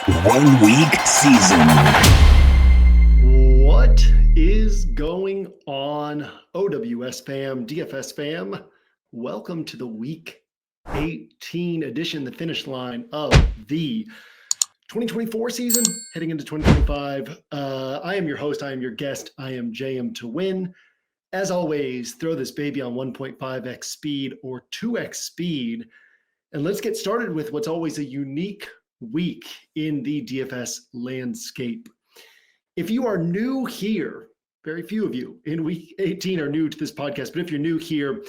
1 week season. What is going on, OWS fam, DFS fam? Welcome to the week 18 edition, the finish line of the 2024 season, heading into 2025. I am your host, I am your guest, I am JMToWin. As always, throw this baby on 1.5x speed or 2x speed, and let's get started with what's always a unique week in the DFS landscape. If you are new here, very few of you in week 18 are new to this podcast, but if you're new here,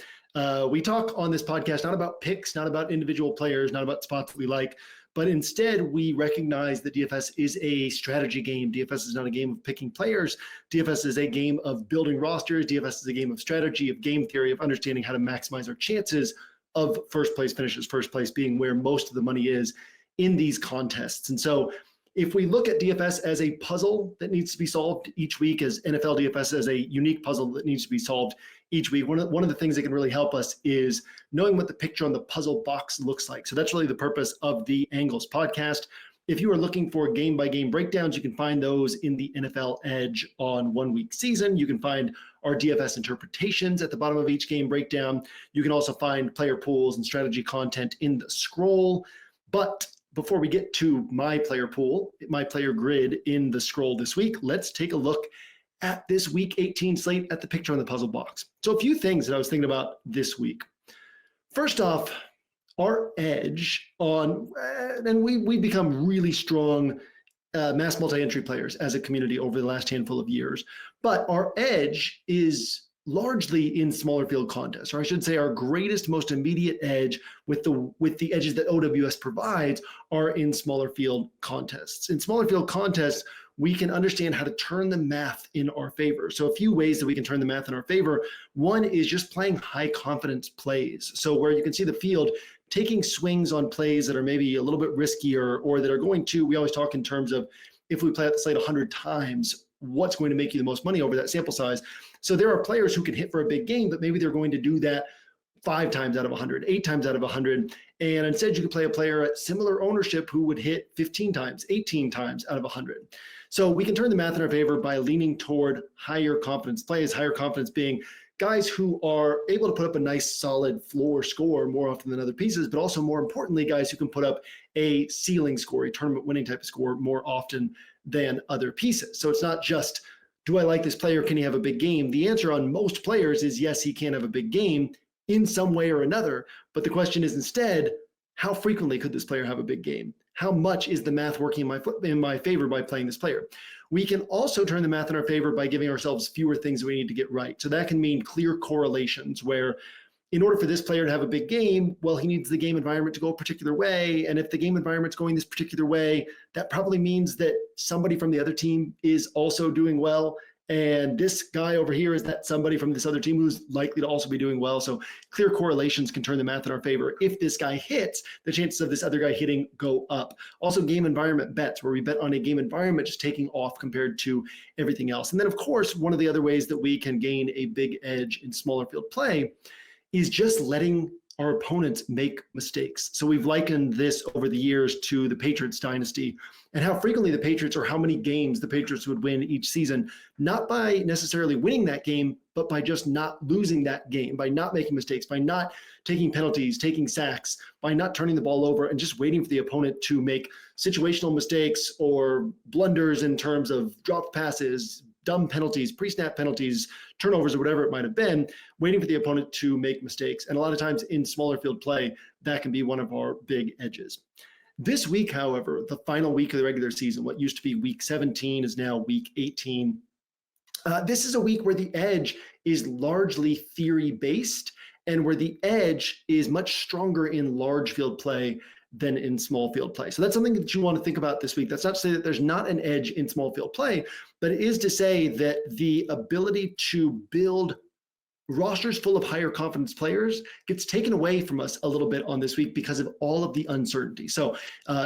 we talk on this podcast not about picks, not about individual players, not about spots that we like, but instead we recognize that DFS is a strategy game. DFS is not a game of picking players. DFS is a game of building rosters. DFS is a game of strategy, of game theory, of understanding how to maximize our chances of first place finishes, first place being where most of the money is in these contests. And so if we look at DFS as a puzzle that needs to be solved each week, as NFL DFS as a unique puzzle that needs to be solved each week, one of the things that can really help us is knowing what the picture on the puzzle box looks like. So that's really the purpose of the Angles podcast. If you are looking for game-by-game breakdowns, you can find those in the NFL Edge on 1 week season. You can find our DFS interpretations at the bottom of each game breakdown. You can also find player pools and strategy content in the scroll. But before we get to my player pool, my player grid in the scroll this week, let's take a look at this week 18 slate at the picture on the puzzle box. So a few things that I was thinking about this week. First off, our edge on, and we become really strong mass multi-entry players as a community over the last handful of years, but our edge is largely in smaller field contests, or I should say our greatest, most immediate edge with the edges that OWS provides are in smaller field contests. In smaller field contests, we can understand how to turn the math in our favor. So a few ways that we can turn the math in our favor. One is just playing high confidence plays. So where you can see the field taking swings on plays that are maybe a little bit riskier or that are going to, we always talk in terms of if we play at the slate 100 times, what's going to make you the most money over that sample size. So there are players who can hit for a big game, but maybe they're going to do that 5 times out of 100, 8 times out of 100. And instead you could play a player at similar ownership who would hit 15 times, 18 times out of 100. So we can turn the math in our favor by leaning toward higher confidence plays, higher confidence being guys who are able to put up a nice solid floor score more often than other pieces, but also more importantly, guys who can put up a ceiling score, a tournament winning type of score more often than other pieces. So it's not just, do I like this player? Can he have a big game? The answer on most players is yes, he can have a big game in some way or another. But the question is instead, how frequently could this player have a big game? How much is the math working in my favor by playing this player? We can also turn the math in our favor by giving ourselves fewer things we need to get right. So that can mean clear correlations where in order for this player to have a big game, well, he needs the game environment to go a particular way. And if the game environment's going this particular way, that probably means that somebody from the other team is also doing well. And this guy over here is that somebody from this other team who's likely to also be doing well. So clear correlations can turn the math in our favor. If this guy hits, the chances of this other guy hitting go up. Also game environment bets, where we bet on a game environment just taking off compared to everything else. And then of course, one of the other ways that we can gain a big edge in smaller field play is just letting our opponents make mistakes. So we've likened this over the years to the Patriots dynasty and how frequently the Patriots or how many games the Patriots would win each season, not by necessarily winning that game, but by just not losing that game, by not making mistakes, by not taking penalties, taking sacks, by not turning the ball over and just waiting for the opponent to make situational mistakes or blunders in terms of dropped passes, dumb penalties, pre-snap penalties, turnovers, or whatever it might have been, waiting for the opponent to make mistakes. And a lot of times in smaller field play, that can be one of our big edges. This week, however, the final week of the regular season, what used to be week 17 is now week 18. This is a week where the edge is largely theory-based and where the edge is much stronger in large field play than in small field play. So that's something that you want to think about this week. That's not to say that there's not an edge in small field play, but it is to say that the ability to build rosters full of higher confidence players gets taken away from us a little bit on this week because of all of the uncertainty. So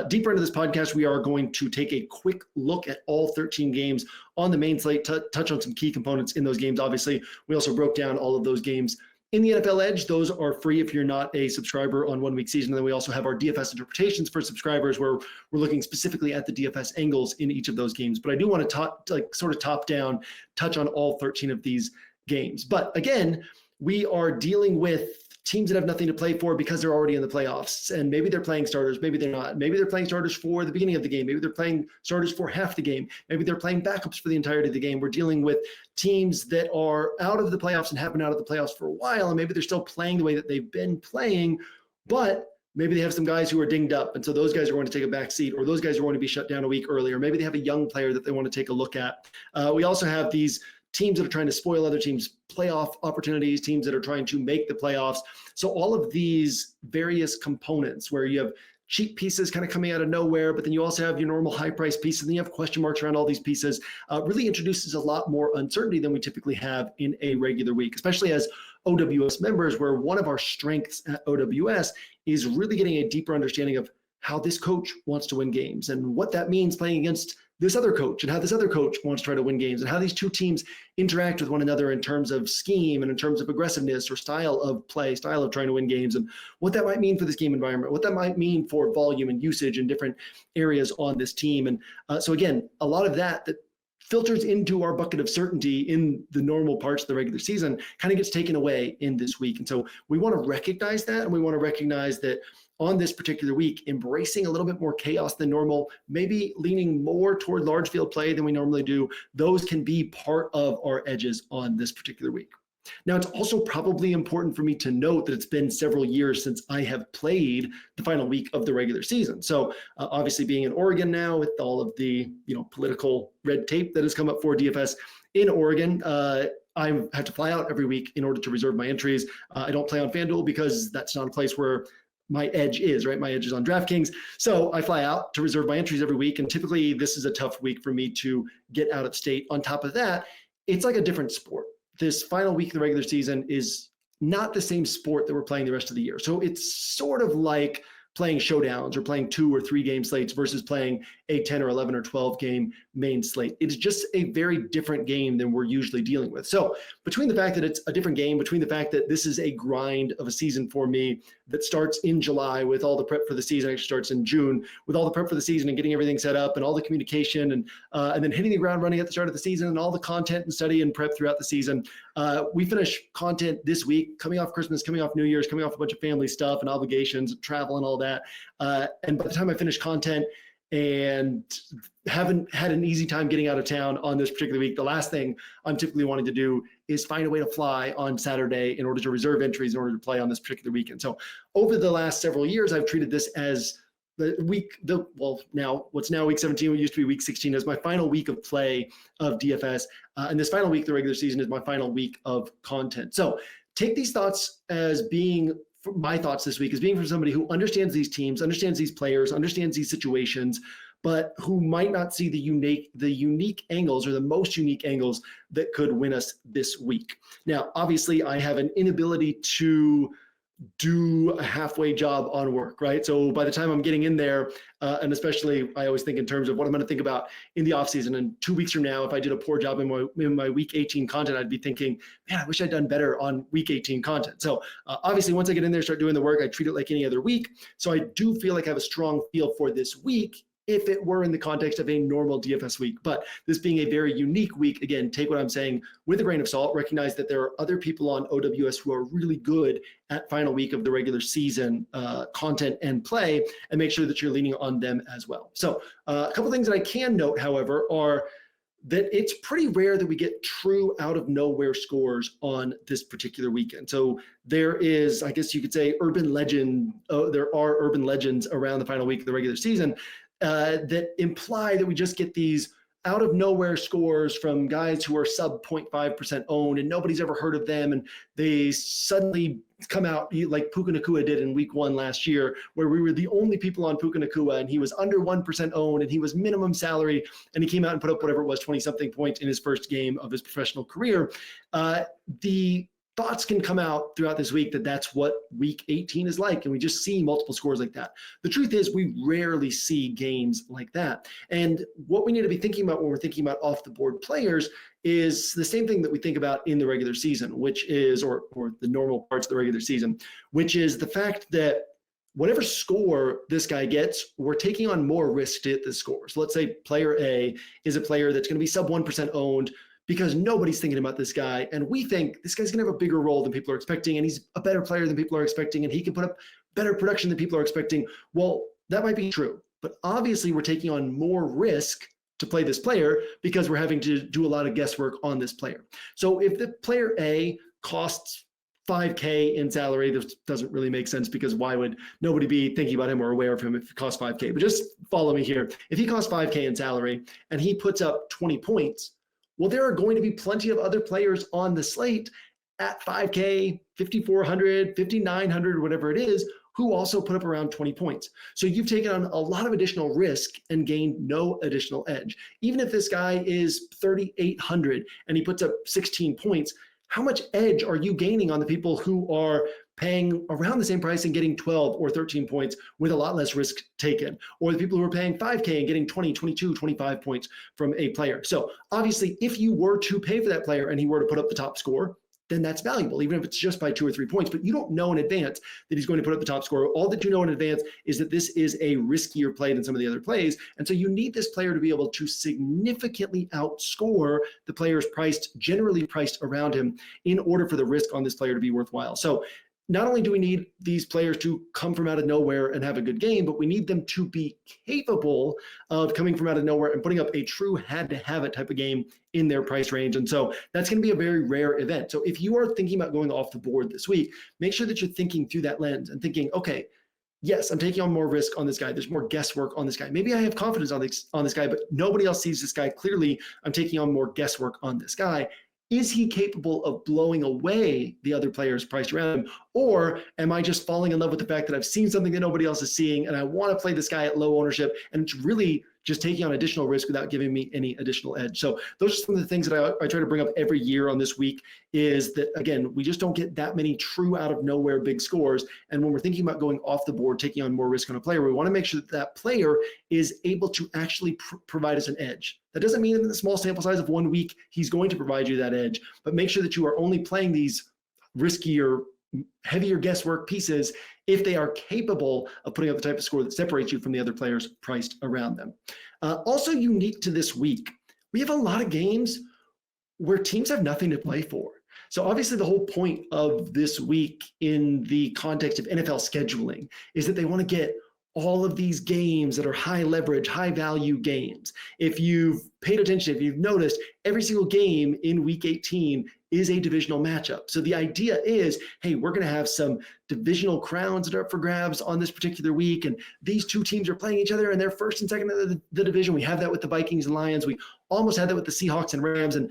deeper into this podcast, we are going to take a quick look at all 13 games on the main slate, touch on some key components in those games. Obviously, we also broke down all of those games In the NFL Edge, those are free if you're not a subscriber on 1 week season. And then we also have our DFS interpretations for subscribers, where we're looking specifically at the DFS angles in each of those games. But I do want to sort of top down, touch on all 13 of these games. But again, we are dealing with teams that have nothing to play for because they're already in the playoffs. And maybe they're playing starters, maybe they're not. Maybe they're playing starters for the beginning of the game. Maybe they're playing starters for half the game. Maybe they're playing backups for the entirety of the game. We're dealing with teams that are out of the playoffs and have been out of the playoffs for a while, and maybe they're still playing the way that they've been playing, but maybe they have some guys who are dinged up, and so those guys are going to take a back seat, or those guys are going to be shut down a week earlier. Maybe they have a young player that they want to take a look at. We also have these teams that are trying to spoil other teams' playoff opportunities, teams that are trying to make the playoffs. So all of these various components where you have cheap pieces kind of coming out of nowhere, but then you also have your normal high price pieces, and then you have question marks around all these pieces, really introduces a lot more uncertainty than we typically have in a regular week, especially as OWS members, where one of our strengths at OWS is really getting a deeper understanding of how this coach wants to win games and what that means playing against this other coach, and how this other coach wants to try to win games, and how these two teams interact with one another in terms of scheme and in terms of aggressiveness or style of play, style of trying to win games, and what that might mean for this game environment, what that might mean for volume and usage in different areas on this team. And so again, a lot of that filters into our bucket of certainty in the normal parts of the regular season kind of gets taken away in this week. And so we want to recognize that, and we want to recognize that on this particular week, embracing a little bit more chaos than normal, maybe leaning more toward large field play than we normally do, those can be part of our edges on this particular week. Now, it's also probably important for me to note that it's been several years since I have played the final week of the regular season. So obviously being in Oregon now with all of the political red tape that has come up for DFS in Oregon, I have to fly out every week in order to reserve my entries. I don't play on FanDuel because that's not a place where my edge is, right? My edge is on DraftKings. So I fly out to reserve my entries every week. And typically this is a tough week for me to get out of state. On top of that, it's like a different sport. This final week of the regular season is not the same sport that we're playing the rest of the year. So it's sort of like playing showdowns or playing 2 or 3 game slates versus playing a 10 or 11 or 12 game main slate. It's just a very different game than we're usually dealing with. So between the fact that it's a different game, between the fact that this is a grind of a season for me that starts in July with all the prep for the season, actually starts in June with all the prep for the season and getting everything set up and all the communication and then hitting the ground running at the start of the season and all the content and study and prep throughout the season. We finish content this week, coming off Christmas, coming off New Year's, coming off a bunch of family stuff and obligations, travel and all that. And by the time I finish content and haven't had an easy time getting out of town on this particular week, the last thing I'm typically wanting to do is find a way to fly on Saturday in order to reserve entries in order to play on this particular weekend. So over the last several years, I've treated this as what's now week 17, what used to be week 16, as my final week of play of DFS. And this final week of the regular season is my final week of content. So take these thoughts as being my thoughts this week as being from somebody who understands these teams, understands these players, understands these situations, but who might not see the unique angles or the most unique angles that could win us this week. Now, obviously, I have an inability to do a halfway job on work, right? So by the time I'm getting in there, and especially I always think in terms of what I'm going to think about in the offseason. And 2 weeks from now, if I did a poor job in my week 18 content, I'd be thinking, man, I wish I'd done better on week 18 content. So obviously, once I get in there, start doing the work, I treat it like any other week. So I do feel like I have a strong feel for this week if it were in the context of a normal DFS week. But this being a very unique week, again, take what I'm saying with a grain of salt, recognize that there are other people on OWS who are really good at final week of the regular season content and play, and make sure that you're leaning on them as well. So a couple things that I can note, however, are that it's pretty rare that we get true out of nowhere scores on this particular weekend. So there is, I guess you could say, there are urban legends around the final week of the regular season that imply that we just get these out of nowhere scores from guys who are sub 0.5% owned and nobody's ever heard of them. And they suddenly come out like Puka Nacua did in week 1 last year, where we were the only people on Puka Nacua and he was under 1% owned and he was minimum salary. And he came out and put up whatever it was, 20 something points in his first game of his professional career. The thoughts can come out throughout this week that that's what week 18 is like. And we just see multiple scores like that. The truth is we rarely see games like that. And what we need to be thinking about when we're thinking about off the board players is the same thing that we think about in the regular season, which is, or the normal parts of the regular season, which is the fact that whatever score this guy gets, we're taking on more risk to hit the score. So let's say player A is a player that's going to be sub 1% owned because nobody's thinking about this guy. And we think this guy's going to have a bigger role than people are expecting. And he's a better player than people are expecting. And he can put up better production than people are expecting. Well, that might be true. But obviously we're taking on more risk to play this player because we're having to do a lot of guesswork on this player. So if the player A costs $5K in salary, this doesn't really make sense because why would nobody be thinking about him or aware of him if it costs $5K? But just follow me here. If he costs $5K in salary and he puts up 20 points, well, there are going to be plenty of other players on the slate at $5K, $5,400, $5,900, whatever it is, who also put up around 20 points. So you've taken on a lot of additional risk and gained no additional edge. Even if this guy is 3,800 and he puts up 16 points, how much edge are you gaining on the people who are paying around the same price and getting 12 or 13 points with a lot less risk taken, or the people who are paying 5K and getting 20, 22, 25 points from a player? So obviously, if you were to pay for that player and he were to put up the top score, then that's valuable, even if it's just by 2 or 3 points. But you don't know in advance that he's going to put up the top score. All that you know in advance is that this is a riskier play than some of the other plays. And so you need this player to be able to significantly outscore the players generally priced around him in order for the risk on this player to be worthwhile. So not only do we need these players to come from out of nowhere and have a good game, but we need them to be capable of coming from out of nowhere and putting up a true had-to-have-it type of game in their price range. And so that's going to be a very rare event. So if you are thinking about going off the board this week, make sure that you're thinking through that lens and thinking, okay, yes, I'm taking on more risk on this guy. There's more guesswork on this guy. Maybe I have confidence on this guy, but nobody else sees this guy. Clearly, I'm taking on more guesswork on this guy. Is he capable of blowing away the other players priced around him? Or am I just falling in love with the fact that I've seen something that nobody else is seeing and I want to play this guy at low ownership and it's really just taking on additional risk without giving me any additional edge? So those are some of the things that I try to bring up every year on this week, is that, again, we just don't get that many true out of nowhere big scores. And when we're thinking about going off the board, taking on more risk on a player, we want to make sure that that player is able to actually provide us an edge. That doesn't mean in the small sample size of 1 week, he's going to provide you that edge, but make sure that you are only playing these riskier, heavier guesswork pieces if they are capable of putting up the type of score that separates you from the other players priced around them. Also unique to this week, we have a lot of games where teams have nothing to play for. So obviously the whole point of this week in the context of NFL scheduling is that they want to get all of these games that are high leverage, high value games. If you've paid attention, if you've noticed, every single game in week 18 is a divisional matchup. So the idea is, hey, we're going to have some divisional crowns that are up for grabs on this particular week. And these two teams are playing each other and they're first and second of the division. We have that with the Vikings and Lions. We almost had that with the Seahawks and Rams. And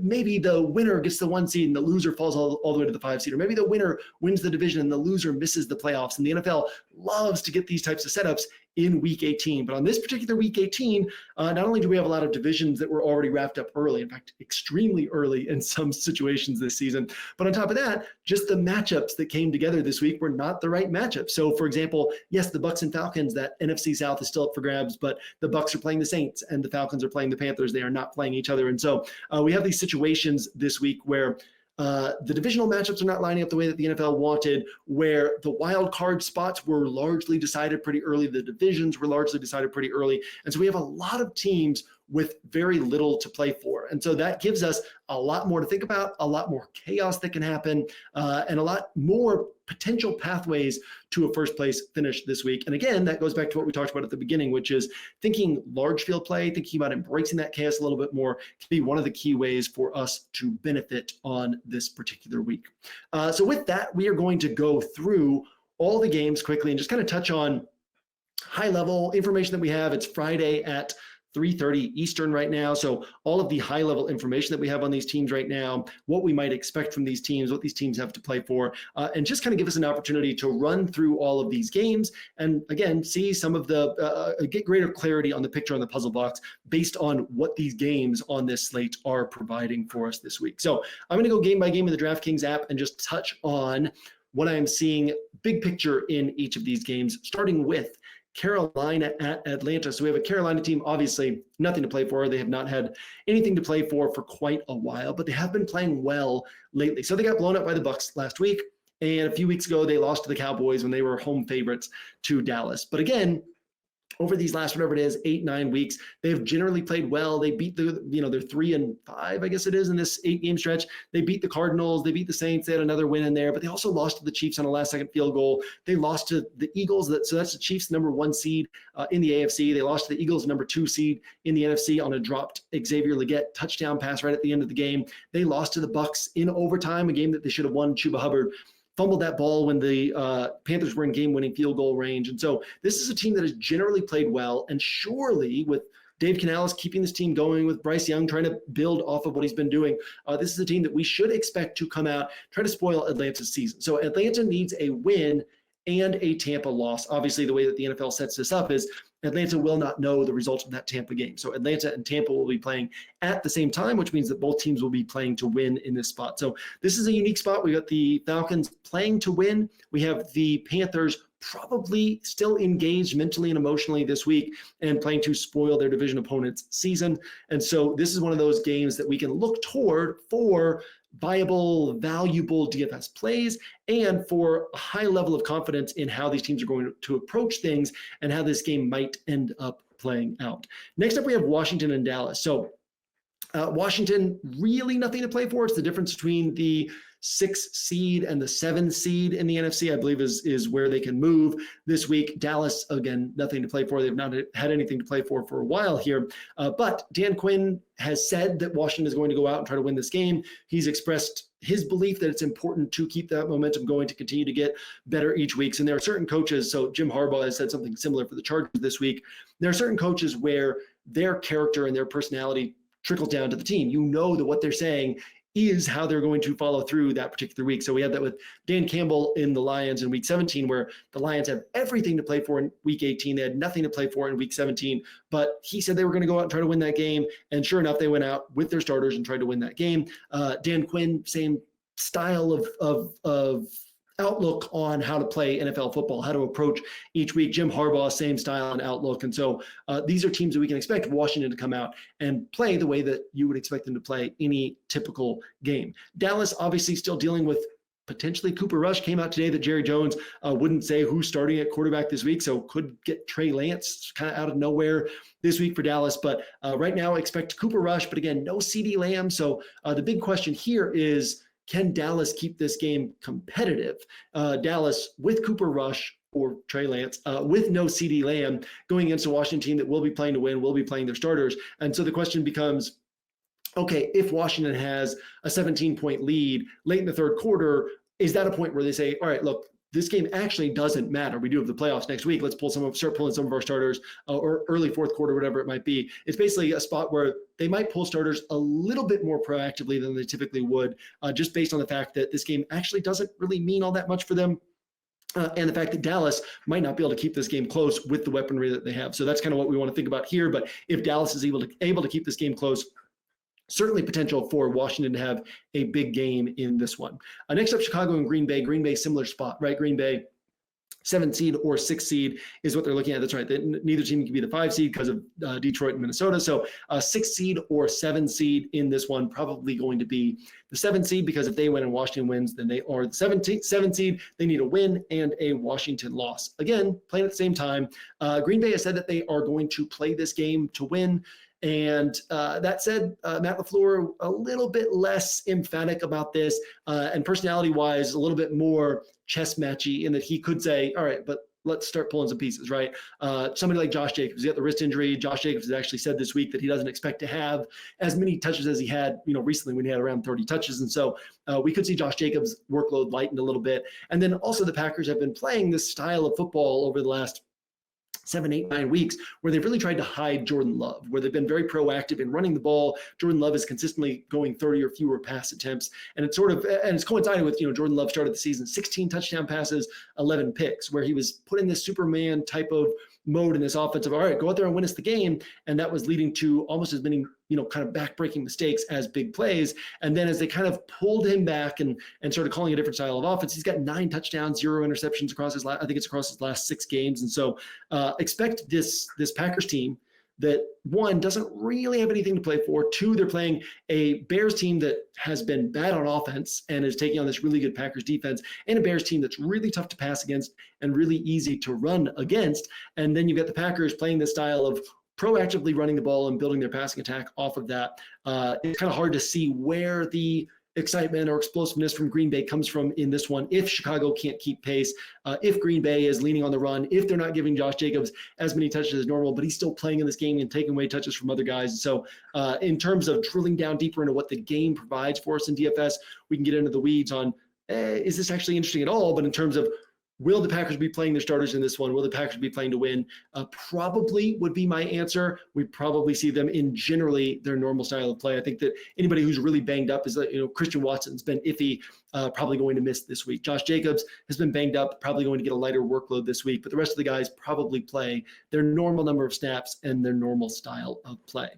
maybe the winner gets the 1 seed and the loser falls all the way to the 5 seed. Or maybe the winner wins the division and the loser misses the playoffs. And the NFL loves to get these types of setups in week 18. But on this particular week 18, not only do we have a lot of divisions that were already wrapped up early, in fact, extremely early in some situations this season, but on top of that, just the matchups that came together this week were not the right matchup. So for example, yes, the Bucs and Falcons, that NFC South is still up for grabs, but the Bucs are playing the Saints and the Falcons are playing the Panthers. They are not playing each other. And so we have these situations this week where the divisional matchups are not lining up the way that the NFL wanted, where the wild card spots were largely decided pretty early. The divisions were largely decided pretty early. And so we have a lot of teams with very little to play for. And so that gives us a lot more to think about, a lot more chaos that can happen, and a lot more potential pathways to a first place finish this week. And again, that goes back to what we talked about at the beginning, which is thinking large field play, thinking about embracing that chaos a little bit more can be one of the key ways for us to benefit on this particular week. So with that, we are going to go through all the games quickly and just kind of touch on high level information that we have. It's Friday at 3:30 Eastern right now. So all of the high level information that we have on these teams right now, what we might expect from these teams, what these teams have to play for, and just kind of give us an opportunity to run through all of these games and again, see some of get greater clarity on the picture on the puzzle box based on what these games on this slate are providing for us this week. So I'm going to go game by game in the DraftKings app and just touch on what I'm seeing big picture in each of these games, starting with Carolina at Atlanta. So we have a Carolina team, obviously nothing to play for. They have not had anything to play for quite a while, but they have been playing well lately. So they got blown up by the Bucs last week. And a few weeks ago, they lost to the Cowboys when they were home favorites to Dallas. But again, over these last, whatever it is, 8-9 weeks, they've generally played well. They beat they're 3-5, I guess it is, in this 8-game stretch. They beat the Cardinals. They beat the Saints. They had another win in there, but they also lost to the Chiefs on a last-second field goal. They lost to the Eagles. So that's the Chiefs' number 1 seed in the AFC. They lost to the Eagles' number 2 seed in the NFC on a dropped Xavier Legette touchdown pass right at the end of the game. They lost to the Bucs in overtime, a game that they should have won. Chuba Hubbard fumbled that ball when the Panthers were in game-winning field goal range. And so this is a team that has generally played well, and surely with Dave Canales keeping this team going, with Bryce Young trying to build off of what he's been doing, this is a team that we should expect to come out, try to spoil Atlanta's season. So Atlanta needs a win and a Tampa loss. Obviously, the way that the NFL sets this up is Atlanta will not know the results of that Tampa game. So Atlanta and Tampa will be playing at the same time, which means that both teams will be playing to win in this spot. So this is a unique spot. We got the Falcons playing to win. We have the Panthers probably still engaged mentally and emotionally this week and playing to spoil their division opponent's season. And so this is one of those games that we can look toward for viable, valuable DFS plays and for a high level of confidence in how these teams are going to approach things and how this game might end up playing out. Next up, we have Washington and Dallas. So Washington, really nothing to play for. It's the difference between the 6 seed and the 7 seed in the NFC, I believe is where they can move this week. Dallas, again, nothing to play for. They've not had anything to play for a while here. But Dan Quinn has said that Washington is going to go out and try to win this game. He's expressed his belief that it's important to keep that momentum going, to continue to get better each week. And there are certain coaches, so Jim Harbaugh has said something similar for the Chargers this week. There are certain coaches where their character and their personality trickles down to the team. You know that what they're saying is how they're going to follow through that particular week. So we had that with Dan Campbell in the Lions in week 17, where the Lions have everything to play for in week 18. They had nothing to play for in week 17, but he said they were going to go out and try to win that game. And sure enough, they went out with their starters and tried to win that game. Dan Quinn, same style of outlook on how to play NFL football, how to approach each week. Jim Harbaugh, same style and outlook. And so these are teams that we can expect Washington to come out and play the way that you would expect them to play any typical game. Dallas obviously still dealing with potentially Cooper Rush. Came out today that Jerry Jones wouldn't say who's starting at quarterback this week, so could get Trey Lance kind of out of nowhere this week for Dallas. But right now expect Cooper Rush, but again, no CeeDee Lamb. So the big question here is, can Dallas keep this game competitive? Dallas with Cooper Rush or Trey Lance, with no CeeDee Lamb, going against a Washington team that will be playing to win, will be playing their starters. And so the question becomes, okay, if Washington has a 17-point lead late in the third quarter, is that a point where they say, all right, look, this game actually doesn't matter. We do have the playoffs next week. Let's start pulling some of our starters or early fourth quarter, whatever it might be. It's basically a spot where they might pull starters a little bit more proactively than they typically would, just based on the fact that this game actually doesn't really mean all that much for them. And the fact that Dallas might not be able to keep this game close with the weaponry that they have. So that's kind of what we want to think about here. But if Dallas is able to keep this game close, certainly potential for Washington to have a big game in this one. Next up, Chicago and Green Bay. Green Bay, similar spot, right? Green Bay, 7 seed or 6 seed is what they're looking at. That's right. Neither team can be the 5 seed because of Detroit and Minnesota. So 6 seed or 7 seed in this one, probably going to be the 7 seed, because if they win and Washington wins, then they are the 7 seed. They need a win and a Washington loss. Again, playing at the same time. Green Bay has said that they are going to play this game to win. And that said, Matt LaFleur, a little bit less emphatic about this, and personality-wise, a little bit more chess matchy in that he could say, all right, but let's start pulling some pieces, right? Somebody like Josh Jacobs, he got the wrist injury. Josh Jacobs has actually said this week that he doesn't expect to have as many touches as he had, recently when he had around 30 touches. And so we could see Josh Jacobs' workload lightened a little bit. And then also the Packers have been playing this style of football over the last 7, 8, 9 weeks where they've really tried to hide Jordan Love, where they've been very proactive in running the ball. Jordan Love is consistently going 30 or fewer pass attempts. And it's coincided with, Jordan Love started the season 16 touchdown passes, 11 picks, where he was put in this Superman type of mode in this offensive, all right, go out there and win us the game. And that was leading to almost as many, kind of backbreaking mistakes as big plays. And then as they kind of pulled him back and started calling a different style of offense, he's got 9 touchdowns, 0 interceptions across his last 6 games. And so expect this Packers team that, one, doesn't really have anything to play for. 2, they're playing a Bears team that has been bad on offense and is taking on this really good Packers defense, and a Bears team that's really tough to pass against and really easy to run against. And then you've got the Packers playing this style of proactively running the ball and building their passing attack off of that. It's kind of hard to see where the excitement or explosiveness from Green Bay comes from in this one if Chicago can't keep pace, if Green Bay is leaning on the run, if they're not giving Josh Jacobs as many touches as normal, but he's still playing in this game and taking away touches from other guys. So in terms of drilling down deeper into what the game provides for us in DFS, we can get into the weeds on, is this actually interesting at all? But in terms of, will the Packers be playing their starters in this one? Will the Packers be playing to win? Probably would be my answer. We probably see them in generally their normal style of play. I think that anybody who's really banged up is, Christian Watson's been iffy, probably going to miss this week. Josh Jacobs has been banged up, probably going to get a lighter workload this week. But the rest of the guys probably play their normal number of snaps and their normal style of play.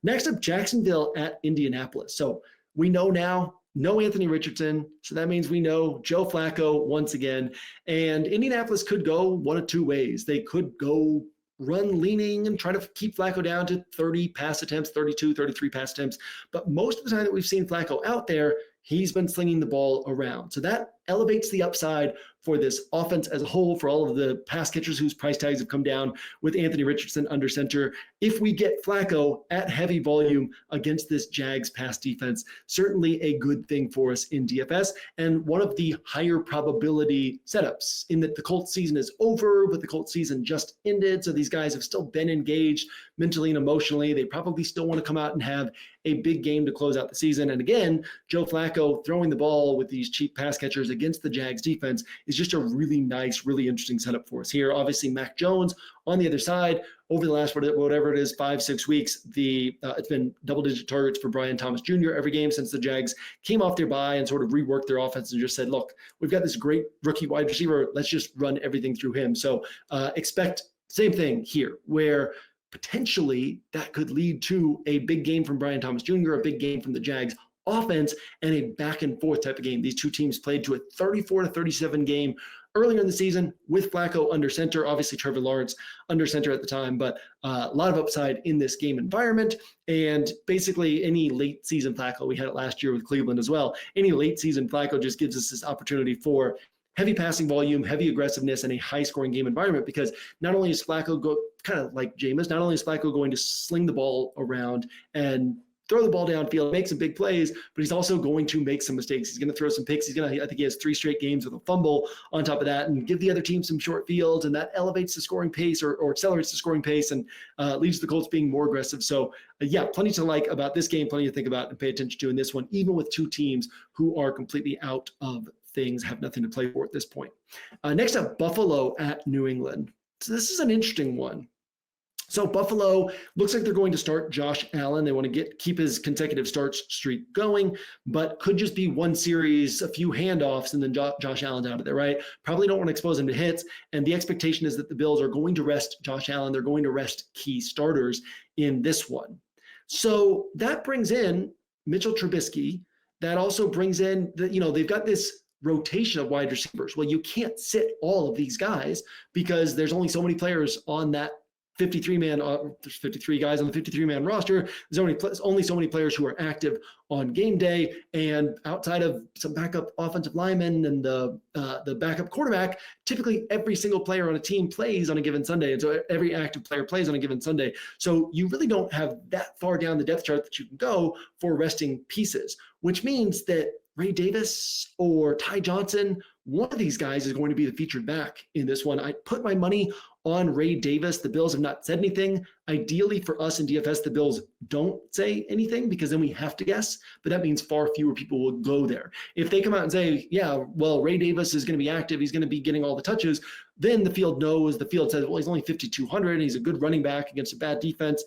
Next up, Jacksonville at Indianapolis. So we know now, no Anthony Richardson. So that means we know Joe Flacco once again. And Indianapolis could go one of 2 ways. They could go run leaning and try to keep Flacco down to 30 pass attempts, 32, 33 pass attempts. But most of the time that we've seen Flacco out there, he's been slinging the ball around. So that elevates the upside for this offense as a whole, for all of the pass catchers whose price tags have come down with Anthony Richardson under center. If we get Flacco at heavy volume against this Jags pass defense, certainly a good thing for us in DFS, and one of the higher probability setups, in that the Colts season is over, but the Colts season just ended. So these guys have still been engaged mentally and emotionally. They probably still want to come out and have a big game to close out the season. And again, Joe Flacco throwing the ball with these cheap pass catchers against the Jags defense is just a really nice, really interesting setup for us here. Obviously, Mac Jones on the other side, over the last, whatever it is, 5-6 weeks, it's been double-digit targets for Brian Thomas Jr. every game since the Jags came off their bye and sort of reworked their offense and just said, look, we've got this great rookie wide receiver. Let's just run everything through him. So expect same thing here, where potentially that could lead to a big game from Brian Thomas Jr., a big game from the Jags offense, and a back and forth type of game. These two teams played to a 34-37 game earlier in the season with Flacco under center, obviously Trevor Lawrence under center at the time, but a lot of upside in this game environment. And basically any late season Flacco, we had it last year with Cleveland as well, any late season Flacco just gives us this opportunity for heavy passing volume, heavy aggressiveness, and a high-scoring game environment, because not only is Flacco kind of like Jameis, not only is Flacco going to sling the ball around and throw the ball downfield, make some big plays, but he's also going to make some mistakes. He's going to throw some picks. I think he has 3 straight games with a fumble on top of that, and give the other team some short fields, and that elevates the scoring pace or accelerates the scoring pace and leads to the Colts being more aggressive. So yeah, plenty to like about this game, plenty to think about and pay attention to in this one, even with 2 teams who are completely out of things, have nothing to play for at this point. Next up, Buffalo at New England. So this is an interesting one. So Buffalo looks like they're going to start Josh Allen. They want to keep his consecutive starts streak going, but could just be one series, a few handoffs, and then Josh Allen's out of there, right? Probably don't want to expose him to hits. And the expectation is that the Bills are going to rest Josh Allen. They're going to rest key starters in this one. So that brings in Mitchell Trubisky. That also brings in they've got this rotation of wide receivers. Well, you can't sit all of these guys because there's only so many players on that 53-man, there's 53 guys on the 53-man roster. There's only so many players who are active on game day, and outside of some backup offensive linemen and the backup quarterback, typically every single player on a team plays on a given Sunday, and so every active player plays on a given Sunday. So you really don't have that far down the depth chart that you can go for resting pieces, which means that Ray Davis or Ty Johnson one of these guys is going to be the featured back in this one. I put my money on Ray Davis. The Bills have not said anything. Ideally for us in DFS, the Bills don't say anything because then we have to guess, but that means far fewer people will go there. If they come out and say, yeah, well, Ray Davis is going to be active, he's going to be getting all the touches, then the field knows, the field says, well, he's only 5,200, he's a good running back against a bad defense,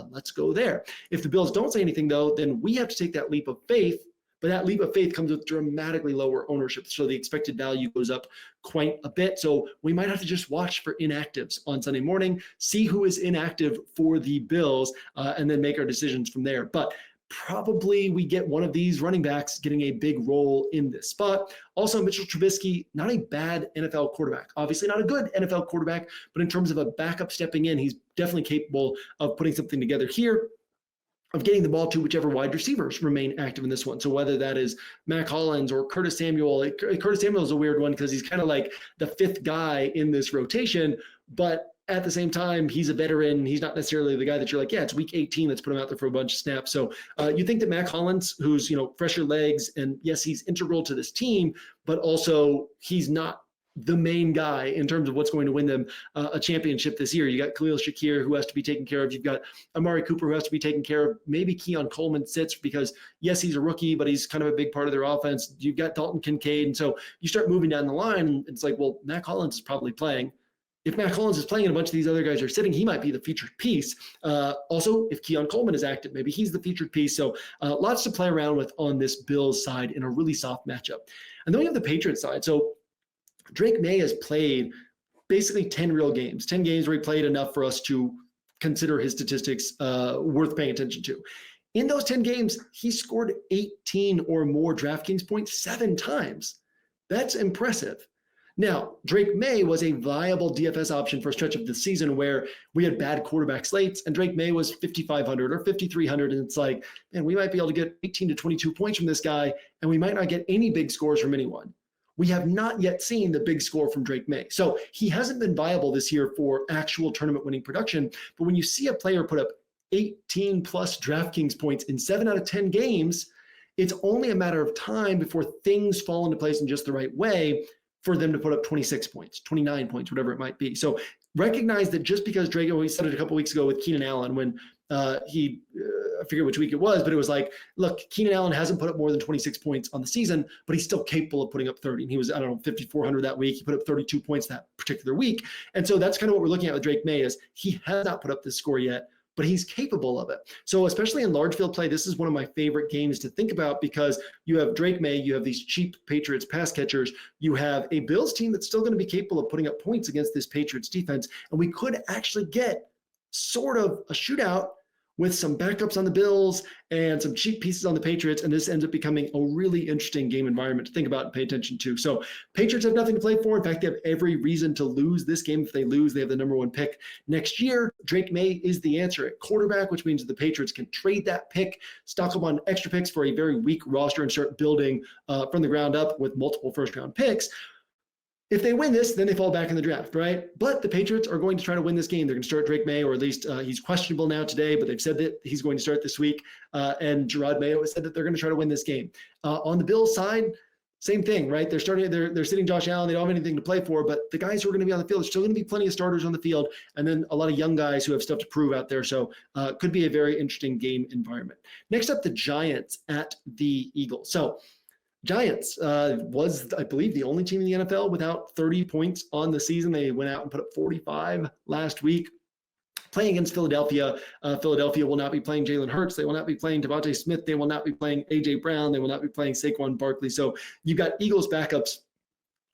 let's go there. If the Bills don't say anything though, then we have to take that leap of faith. But that leap of faith comes with dramatically lower ownership. So the expected value goes up quite a bit. So we might have to just watch for inactives on Sunday morning, see who is inactive for the Bills, and then make our decisions from there. But probably we get one of these running backs getting a big role in this spot. Also, Mitchell Trubisky, not a bad NFL quarterback. Obviously not a good NFL quarterback, but in terms of a backup stepping in, he's definitely capable of putting something together here, of getting the ball to whichever wide receivers remain active in this one. So whether that is Mac Hollins or Curtis Samuel. Curtis Samuel is a weird one because he's kind of like the fifth guy in this rotation, but at the same time, he's a veteran. He's not necessarily the guy that you're like, yeah, it's week 18, let's put him out there for a bunch of snaps. So you think that Mac Hollins, who's, fresher legs, and yes, he's integral to this team, but also he's not the main guy in terms of what's going to win them a championship this year. You got Khalil Shakir, who has to be taken care of. You've got Amari Cooper, who has to be taken care of. Maybe Keon Coleman sits because, yes, he's a rookie, but he's kind of a big part of their offense. You've got Dalton Kincaid. And so you start moving down the line, and it's like, well, Mac Hollins is probably playing. If Mac Hollins is playing and a bunch of these other guys are sitting, he might be the featured piece. Also, if Keon Coleman is active, maybe he's the featured piece. So lots to play around with on this Bills side in a really soft matchup. And then we have the Patriots side. So Drake May has played basically 10 real games, 10 games where he played enough for us to consider his statistics worth paying attention to. In those 10 games, he scored 18 or more DraftKings points 7 times. That's impressive. Now, Drake May was a viable DFS option for a stretch of the season where we had bad quarterback slates, and Drake May was 5,500 or 5,300, and it's like, man, we might be able to get 18 to 22 points from this guy, and we might not get any big scores from anyone. We have not yet seen the big score from Drake May. So he hasn't been viable this year for actual tournament winning production. But when you see a player put up 18 plus DraftKings points in 7 out of 10 games, it's only a matter of time before things fall into place in just the right way for them to put up 26 points, 29 points, whatever it might be. So recognize that just because Drake, we said it a couple weeks ago with Keenan Allen when I forget which week it was, but it was like, look, Keenan Allen hasn't put up more than 26 points on the season, but he's still capable of putting up 30. And he was, 5,400 that week. He put up 32 points that particular week. And so that's kind of what we're looking at with Drake May is he has not put up this score yet, but he's capable of it. So especially in large field play, this is one of my favorite games to think about because you have Drake May, you have these cheap Patriots pass catchers, you have a Bills team that's still going to be capable of putting up points against this Patriots defense. And we could actually get sort of a shootout with some backups on the Bills and some cheap pieces on the Patriots, and this ends up becoming a really interesting game environment to think about and pay attention to. So Patriots have nothing to play for. In fact, they have every reason to lose this game. If they lose, they have the number 1 pick next year. Drake May is the answer at quarterback, which means that the Patriots can trade that pick, stock up on extra picks for a very weak roster, and start building from the ground up with multiple first-round picks. If they win this, then they fall back in the draft, right? But the Patriots are going to try to win this game. They're going to start Drake May, or at least he's questionable now today, but they've said that he's going to start this week. And Gerard Mayo has said that they're going to try to win this game. On the Bills side, same thing, right? They're sitting Josh Allen. They don't have anything to play for, but the guys who are going to be on the field, there's still going to be plenty of starters on the field, and then a lot of young guys who have stuff to prove out there. So could be a very interesting game environment. Next up, the Giants at the Eagles. So Giants was, I believe, the only team in the NFL without 30 points on the season. They went out and put up 45 last week. Playing against Philadelphia. Philadelphia will not be playing Jalen Hurts. They will not be playing Devontae Smith. They will not be playing A.J. Brown. They will not be playing Saquon Barkley. So you've got Eagles backups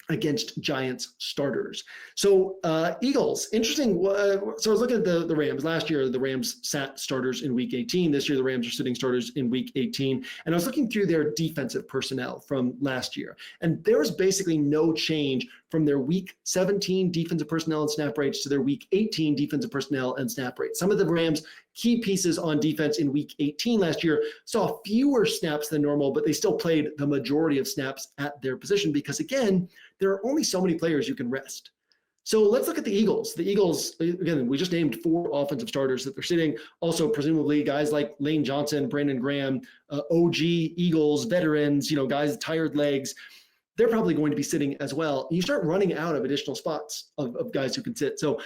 against Giants starters. So Eagles, interesting. So I was looking at the Rams. Last year, the Rams sat starters in week 18. This year, the Rams are sitting starters in week 18. And I was looking through their defensive personnel from last year. And there was basically no change from their week 17 defensive personnel and snap rates to their week 18 defensive personnel and snap rates. Some of the Rams' key pieces on defense in week 18 last year saw fewer snaps than normal, but they still played the majority of snaps at their position because, again, there are only so many players you can rest. So let's look at the Eagles. The Eagles, again, we just named 4 offensive starters that they're sitting. Also, presumably, guys like Lane Johnson, Brandon Graham, OG Eagles, veterans, guys, tired legs. they're probably going to be sitting as well. You start running out of additional spots of guys who can sit. So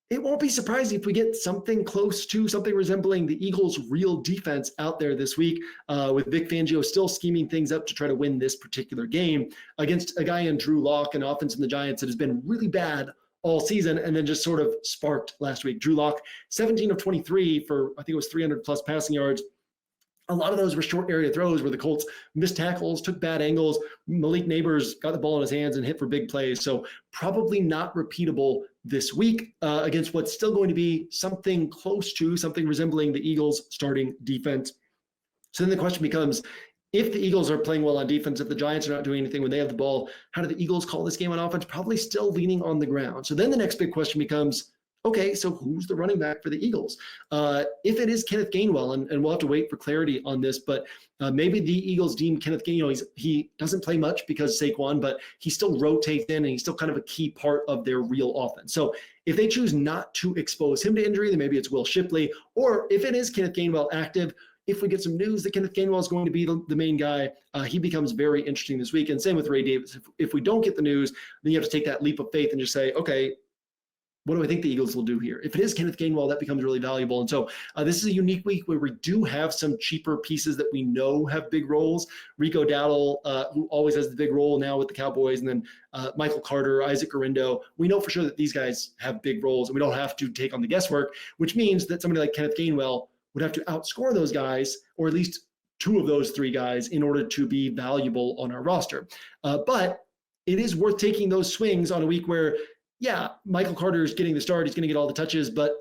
it won't be surprising if we get something close to something resembling the Eagles' real defense out there this week, with Vic Fangio still scheming things up to try to win this particular game against a guy in Drew Lock, an offense in the Giants that has been really bad all season and then just sort of sparked last week. Drew Lock, 17 of 23 for, I think it was 300 plus passing yards. A lot of those were short area throws where the Colts missed tackles, took bad angles. Malik Neighbors got the ball in his hands and hit for big plays. So probably not repeatable this week against what's still going to be something close to, something resembling the Eagles' starting defense. So then the question becomes, if the Eagles are playing well on defense, if the Giants are not doing anything when they have the ball, how do the Eagles call this game on offense? Probably still leaning on the ground. So then the next big question becomes, okay, so who's the running back for the Eagles? If it is Kenneth Gainwell, and we'll have to wait for clarity on this, but maybe the Eagles deem Kenneth Gainwell, he doesn't play much because Saquon, but he still rotates in and he's still kind of a key part of their real offense. So if they choose not to expose him to injury, then maybe it's Will Shipley. Or if it is Kenneth Gainwell active, if we get some news that Kenneth Gainwell is going to be the main guy, he becomes very interesting this week. And same with Ray Davis. If we don't get the news, then you have to take that leap of faith and just say, okay, what do I think the Eagles will do here? If it is Kenneth Gainwell, that becomes really valuable. And so this is a unique week where we do have some cheaper pieces that we know have big roles. Rico Dowdle, who always has the big role now with the Cowboys, and then Michael Carter, Isaac Guerrero. We know for sure that these guys have big roles, and we don't have to take on the guesswork, which means that somebody like Kenneth Gainwell would have to outscore those guys, or at least two of those three guys, in order to be valuable on our roster. But it is worth taking those swings on a week where, yeah, Michael Carter is getting the start. He's going to get all the touches, but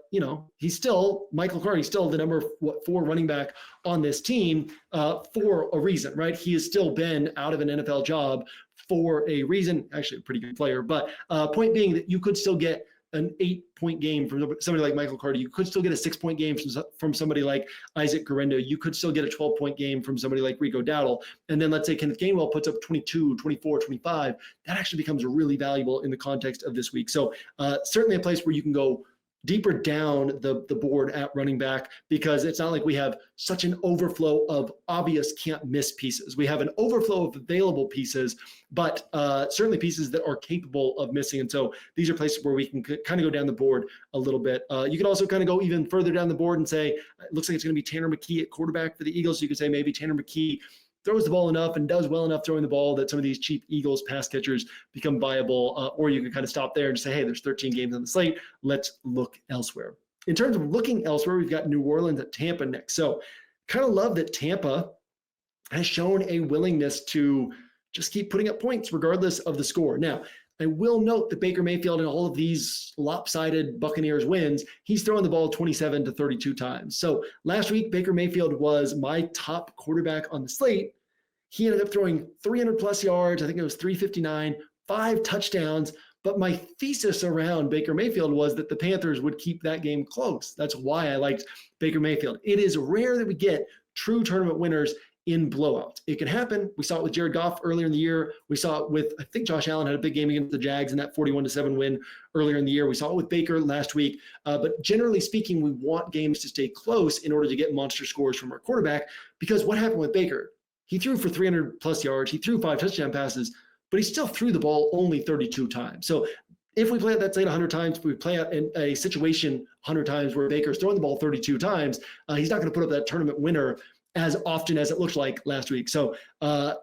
he's still Michael Carter. He's still the number 4 running back on this team for a reason, right? He has still been out of an NFL job for a reason. Actually, a pretty good player, but point being that you could still get an 8-point game from somebody like Michael Carter. You could still get a 6-point game from somebody like Isaac Guerrero. You could still get a 12-point game from somebody like Rico Dowdle. And then let's say Kenneth Gainwell puts up 22, 24, 25. That actually becomes really valuable in the context of this week. So certainly a place where you can go deeper down the board at running back, because it's not like we have such an overflow of obvious can't miss pieces. We have an overflow of available pieces, but certainly pieces that are capable of missing. And so these are places where we can kind of go down the board a little bit. You can also kind of go even further down the board and say, it looks like it's going to be Tanner McKee at quarterback for the Eagles. So you could say maybe Tanner McKee throws the ball enough and does well enough throwing the ball that some of these cheap Eagles pass catchers become viable, or you can kind of stop there and just say, hey, there's 13 games on the slate. Let's look elsewhere. In terms of looking elsewhere, we've got New Orleans at Tampa next. So kind of love that Tampa has shown a willingness to just keep putting up points regardless of the score. Now, I will note that Baker Mayfield in all of these lopsided Buccaneers wins, he's throwing the ball 27 to 32 times. So last week, Baker Mayfield was my top quarterback on the slate. He ended up throwing 300 plus yards. I think it was 359, 5 touchdowns. But my thesis around Baker Mayfield was that the Panthers would keep that game close. That's why I liked Baker Mayfield. It is rare that we get true tournament winners in blowouts. It can happen. We saw it with Jared Goff earlier in the year. We saw it with, I think Josh Allen had a big game against the Jags in that 41-7 win earlier in the year. We saw it with Baker last week. But generally speaking, we want games to stay close in order to get monster scores from our quarterback, because what happened with Baker? He threw for 300 plus yards. He threw 5 touchdown passes, but he still threw the ball only 32 times. So if we play out that slate 100 times, if we play out in a situation 100 times where Baker's throwing the ball 32 times, he's not going to put up that tournament winner as often as it looked like last week. So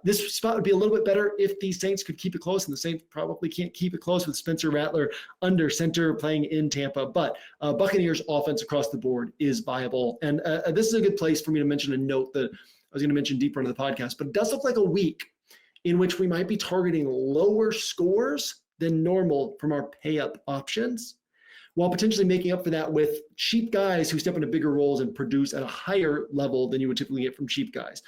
this spot would be a little bit better if the Saints could keep it close, and the Saints probably can't keep it close with Spencer Rattler under center playing in Tampa. But Buccaneers offense across the board is viable. And this is a good place for me to mention a note that I was going to mention deeper into the podcast, but it does look like a week in which we might be targeting lower scores than normal from our pay-up options, while potentially making up for that with cheap guys who step into bigger roles and produce at a higher level than you would typically get from cheap guys.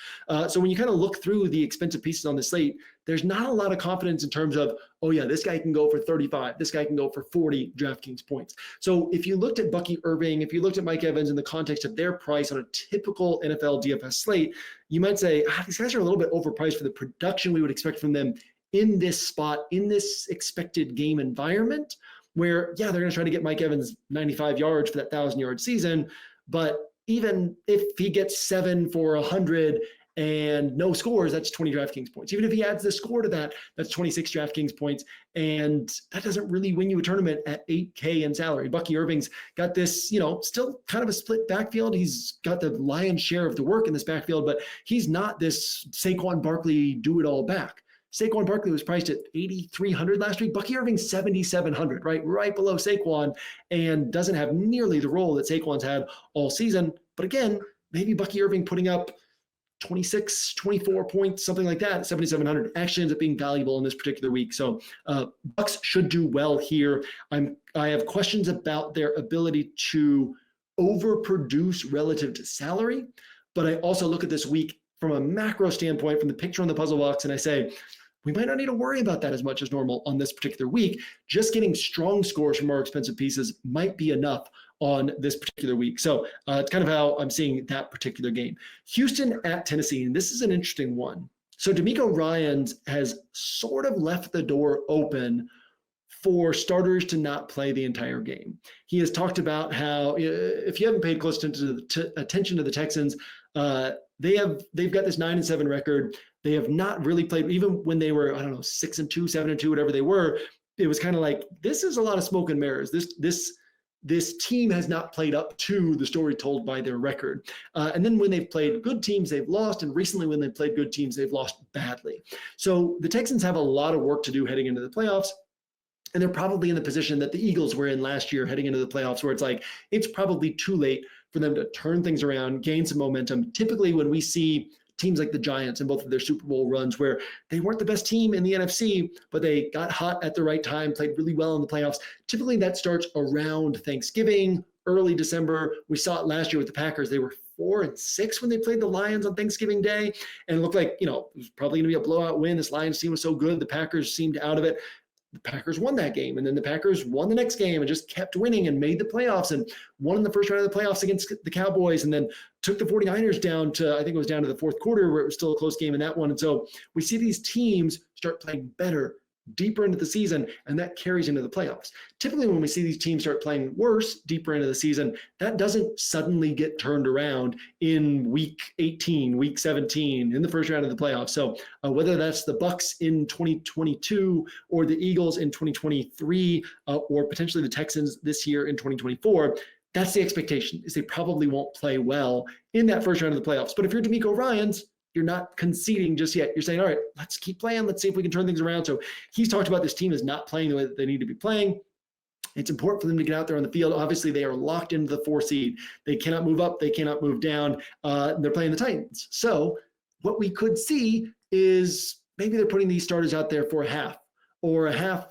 So when you kind of look through the expensive pieces on the slate, there's not a lot of confidence in terms of, oh yeah, this guy can go for 35, this guy can go for 40 DraftKings points. So if you looked at Bucky Irving, if you looked at Mike Evans in the context of their price on a typical NFL DFS slate, you might say, these guys are a little bit overpriced for the production we would expect from them in this spot, in this expected game environment, where, yeah, they're going to try to get Mike Evans 95 yards for that 1,000-yard season. But even if he gets 7 for 100 and no scores, that's 20 DraftKings points. Even if he adds the score to that, that's 26 DraftKings points. And that doesn't really win you a tournament at $8K in salary. Bucky Irving's got this, still kind of a split backfield. He's got the lion's share of the work in this backfield, but he's not this Saquon Barkley do-it-all back. Saquon Barkley was priced at 8,300 last week. Bucky Irving, 7,700, right below Saquon, and doesn't have nearly the role that Saquon's had all season. But again, maybe Bucky Irving putting up 26, 24 points, something like that, 7,700 actually ends up being valuable in this particular week. So Bucks should do well here. I have questions about their ability to overproduce relative to salary, but I also look at this week from a macro standpoint, from the picture on the puzzle box, and I say, we might not need to worry about that as much as normal on this particular week. Just getting strong scores from our expensive pieces might be enough on this particular week. So it's kind of how I'm seeing that particular game. Houston at Tennessee, and this is an interesting one. So DeMeco Ryans has sort of left the door open for starters to not play the entire game. He has talked about how, if you haven't paid close attention to the Texans, they've got this 9-7 record. They have not really played, even when they were, 6-2, 7-2, whatever they were. It was kind of like, this is a lot of smoke and mirrors. This team has not played up to the story told by their record. And then when they've played good teams, they've lost. And recently when they've played good teams, they've lost badly. So the Texans have a lot of work to do heading into the playoffs. And they're probably in the position that the Eagles were in last year heading into the playoffs, where it's like, it's probably too late for them to turn things around, gain some momentum. Typically when we see teams like the Giants in both of their Super Bowl runs, where they weren't the best team in the NFC, but they got hot at the right time, played really well in the playoffs. Typically that starts around Thanksgiving, early December. We saw it last year with the Packers. They were 4-6 when they played the Lions on Thanksgiving Day. And it looked like, it was probably going to be a blowout win. This Lions team was so good. The Packers seemed out of it. The Packers won that game, and then the Packers won the next game and just kept winning and made the playoffs and won in the first round of the playoffs against the Cowboys, and then took the 49ers down to, I think it was down to the fourth quarter, where it was still a close game in that one. And so we see these teams start playing better deeper into the season, and that carries into the playoffs. Typically, when we see these teams start playing worse deeper into the season, that doesn't suddenly get turned around in week 18, week 17, in the first round of the playoffs. So whether that's the Bucks in 2022 or the Eagles in 2023, or potentially the Texans this year in 2024, that's the expectation, is they probably won't play well in that first round of the playoffs. But if you're DeMeco Ryans, you're not conceding just yet. You're saying, all right, let's keep playing. Let's see if we can turn things around. So he's talked about this team is not playing the way that they need to be playing. It's important for them to get out there on the field. Obviously, they are locked into the 4 seed. They cannot move up. They cannot move down. They're playing the Titans. So what we could see is maybe they're putting these starters out there for a half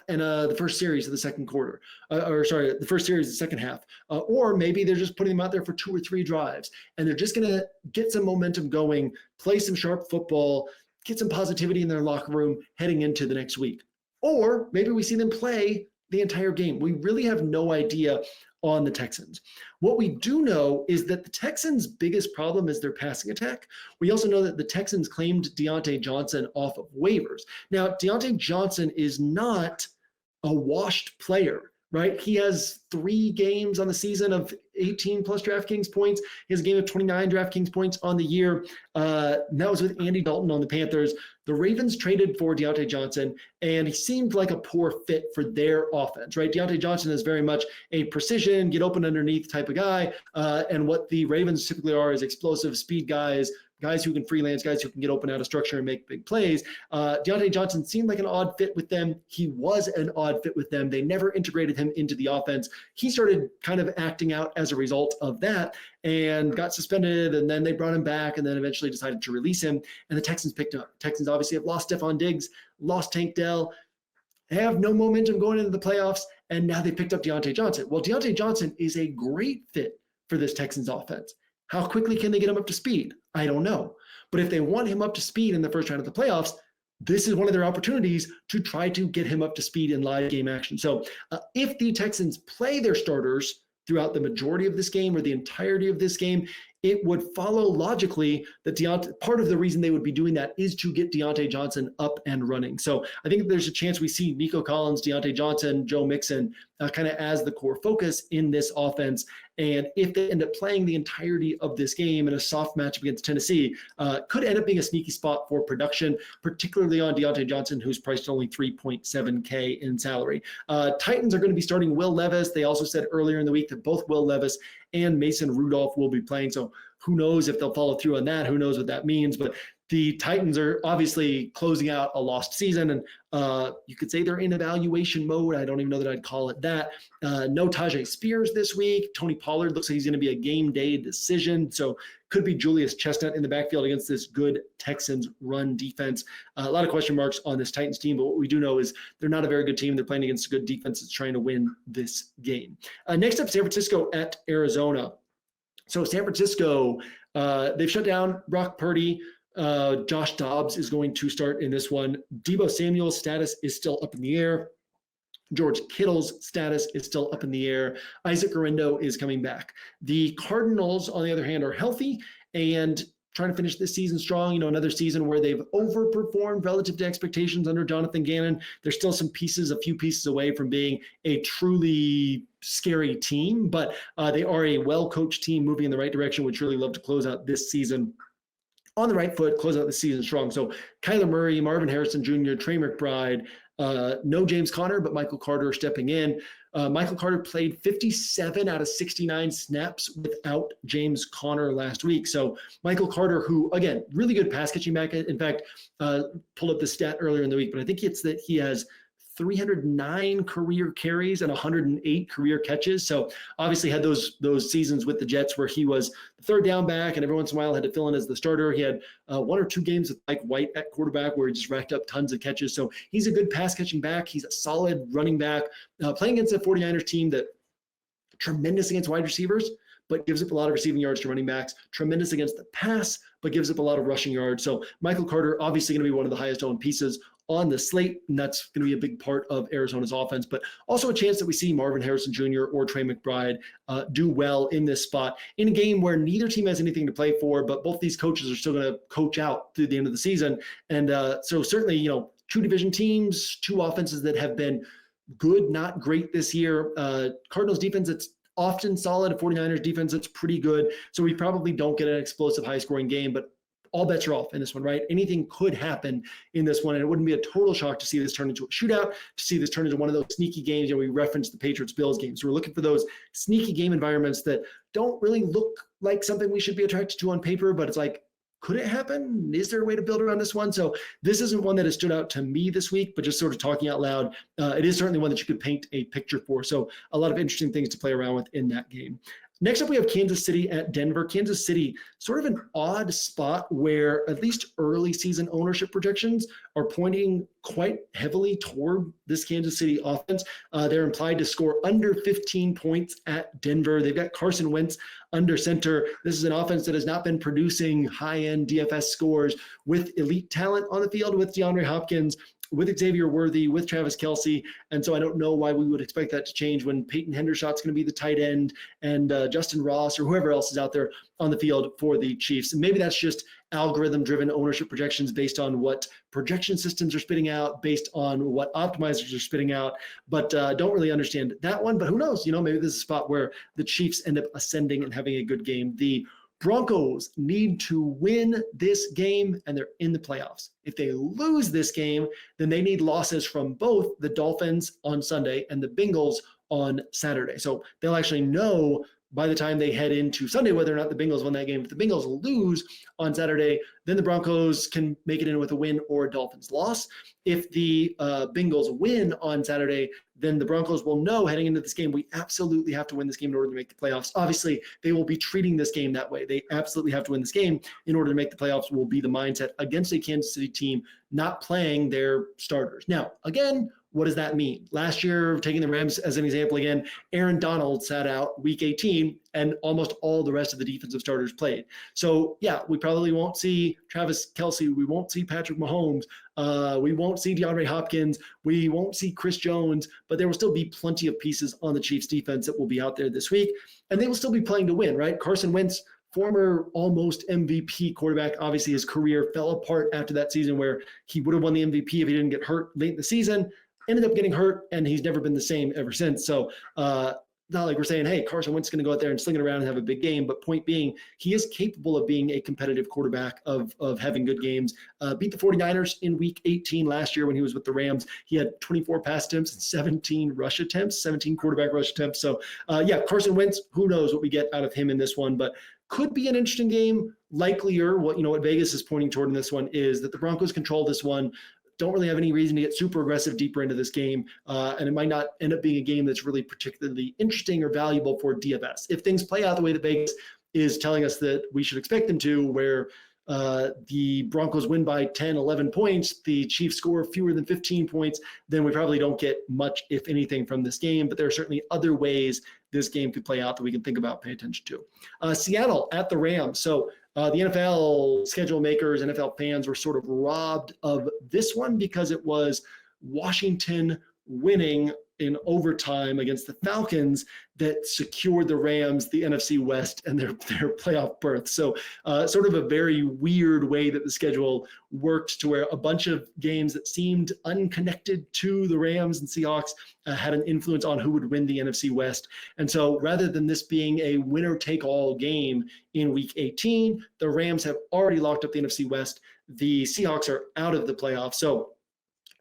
and the first series of the second quarter, the first series of the second half. Or maybe they're just putting them out there for 2 or 3 drives, and they're just going to get some momentum going, play some sharp football, get some positivity in their locker room heading into the next week. Or maybe we see them play the entire game. We really have no idea on the Texans. What we do know is that the Texans' biggest problem is their passing attack. We also know that the Texans claimed Deontay Johnson off of waivers. Now, Deontay Johnson is not a washed player, right? He has 3 games on the season of 18 plus DraftKings points. He has a game of 29 DraftKings points on the year. And that was with Andy Dalton on the Panthers. The Ravens traded for Deontay Johnson, and he seemed like a poor fit for their offense, right? Deontay Johnson is very much a precision, get open underneath type of guy. And what the Ravens typically are is explosive speed guys who can freelance, guys who can get open out of structure and make big plays. Deontay Johnson seemed like an odd fit with them. He was an odd fit with them. They never integrated him into the offense. He started kind of acting out as a result of that and got suspended, and then they brought him back and then eventually decided to release him, and the Texans picked up. Texans obviously have lost Stephon Diggs, lost Tank Dell, have no momentum going into the playoffs, and now they picked up Deontay Johnson. Well, Deontay Johnson is a great fit for this Texans offense. How quickly can they get him up to speed? I don't know. But if they want him up to speed in the first round of the playoffs, this is one of their opportunities to try to get him up to speed in live game action. So if the Texans play their starters throughout the majority of this game or the entirety of this game, it would follow logically that part of the reason they would be doing that is to get Deontay Johnson up and running. So I think there's a chance we see Nico Collins, Deontay Johnson, Joe Mixon kind of as the core focus in this offense. And if they end up playing the entirety of this game in a soft matchup against Tennessee, could end up being a sneaky spot for production, particularly on Deontay Johnson, who's priced only $3.7K in salary. Titans are going to be starting Will Levis. They also said earlier in the week that both Will Levis and Mason Rudolph will be playing. So who knows if they'll follow through on that? Who knows what that means? But the Titans are obviously closing out a lost season, and you could say they're in evaluation mode. I don't even know that I'd call it that. No Tajay Spears this week. Tony Pollard looks like he's going to be a game day decision. So could be Julius Chestnut in the backfield against this good Texans run defense. A lot of question marks on this Titans team, but what we do know is they're not a very good team. They're playing against a good defense that's trying to win this game. Next up, San Francisco at Arizona. So San Francisco, they've shut down Brock Purdy. Josh Dobbs is going to start in this one. Deebo Samuel's status is still up in the air. George Kittle's status is still up in the air. Isaac Guerrero is coming back. The Cardinals, on the other hand, are healthy and trying to finish this season strong. Another season where they've overperformed relative to expectations under Jonathan Gannon. There's still a few pieces away from being a truly scary team, but they are a well-coached team moving in the right direction. Would surely love to close out this season on the right foot, close out the season strong. So Kyler Murray, Marvin Harrison Jr., Trey McBride, no James Conner, but Michael Carter stepping in. Michael Carter played 57 out of 69 snaps without James Conner last week. So Michael Carter, who, again, really good pass catching back. In fact, pulled up the stat earlier in the week, but I think it's that he has 309 career carries and 108 career catches. So obviously had those seasons with the Jets where he was the third down back and every once in a while had to fill in as the starter. He had one or two games with Mike White at quarterback where he just racked up tons of catches. So he's a good pass catching back. He's a solid running back playing against a 49ers team that tremendous against wide receivers, but gives up a lot of receiving yards to running backs, tremendous against the pass, but gives up a lot of rushing yards. So Michael Carter, obviously going to be one of the highest owned pieces on the slate, and that's going to be a big part of Arizona's offense, but also a chance that we see Marvin Harrison Jr. or Trey McBride do well in this spot in a game where neither team has anything to play for, but both these coaches are still going to coach out through the end of the season. And so certainly, two division teams, two offenses that have been good, not great this year. Cardinals defense, it's often solid. 49ers defense, it's pretty good. So we probably don't get an explosive high-scoring game, but all bets are off in this one, right? Anything could happen in this one, and it wouldn't be a total shock to see this turn into a shootout, to see this turn into one of those sneaky games. We referenced the Patriots-Bills game. So we're looking for those sneaky game environments that don't really look like something we should be attracted to on paper, but it's like, could it happen? Is there a way to build around this one? So this isn't one that has stood out to me this week, but just sort of talking out loud, it is certainly one that you could paint a picture for. So a lot of interesting things to play around with in that game. Next up, we have Kansas City at Denver. Kansas City, sort of an odd spot where at least early season ownership projections are pointing quite heavily toward this Kansas City offense. They're implied to score under 15 points at Denver. They've got Carson Wentz under center. This is an offense that has not been producing high-end DFS scores with elite talent on the field, with DeAndre Hopkins, with Xavier Worthy, with Travis Kelce. And so I don't know why we would expect that to change when Peyton Hendershot's going to be the tight end and Justin Ross or whoever else is out there on the field for the Chiefs. And maybe that's just algorithm-driven ownership projections based on what projection systems are spitting out, based on what optimizers are spitting out, but don't really understand that one. But who knows? Maybe this is a spot where the Chiefs end up ascending and having a good game. The Broncos need to win this game, and they're in the playoffs. If they lose this game, then they need losses from both the Dolphins on Sunday and the Bengals on Saturday. So they'll actually know by the time they head into Sunday whether or not the Bengals won that game. If the Bengals lose on Saturday, then the Broncos can make it in with a win or a Dolphins loss. If the Bengals win on Saturday, then the Broncos will know heading into this game, we absolutely have to win this game in order to make the playoffs. Obviously, they will be treating this game that way. They absolutely have to win this game in order to make the playoffs, will be the mindset against a Kansas City team not playing their starters. Now, again, what does that mean? Last year, taking the Rams as an example again, Aaron Donald sat out week 18 and almost all the rest of the defensive starters played. So yeah, we probably won't see Travis Kelce. We won't see Patrick Mahomes. We won't see DeAndre Hopkins. We won't see Chris Jones, but there will still be plenty of pieces on the Chiefs defense that will be out there this week, and they will still be playing to win, right? Carson Wentz, former almost MVP quarterback. Obviously, his career fell apart after that season where he would have won the MVP if he didn't get hurt late in the season. Ended up getting hurt, and he's never been the same ever since. So not like we're saying, hey, Carson Wentz is going to go out there and sling it around and have a big game. But point being, he is capable of being a competitive quarterback, of having good games. Beat the 49ers in week 18 last year when he was with the Rams. He had 24 pass attempts and 17 quarterback rush attempts. So, Carson Wentz, who knows what we get out of him in this one. But could be an interesting game. Likelier, what Vegas is pointing toward in this one is that the Broncos control this one. Don't really have any reason to get super aggressive deeper into this game, and it might not end up being a game that's really particularly interesting or valuable for DFS. If things play out the way that Vegas is telling us that we should expect them to, where the Broncos win by 10, 11 points, the Chiefs score fewer than 15 points, then we probably don't get much, if anything, from this game. But there are certainly other ways this game could play out that we can think about, pay attention to. Seattle at the Rams. So the NFL schedule makers, NFL fans were sort of robbed of this one because it was Washington winning in overtime against the Falcons that secured the Rams the NFC West and their playoff berth. So sort of a very weird way that the schedule worked, to where a bunch of games that seemed unconnected to the Rams and Seahawks had an influence on who would win the NFC West. And so rather than this being a winner-take-all game in Week 18, the Rams have already locked up the NFC West. The Seahawks are out of the playoffs. So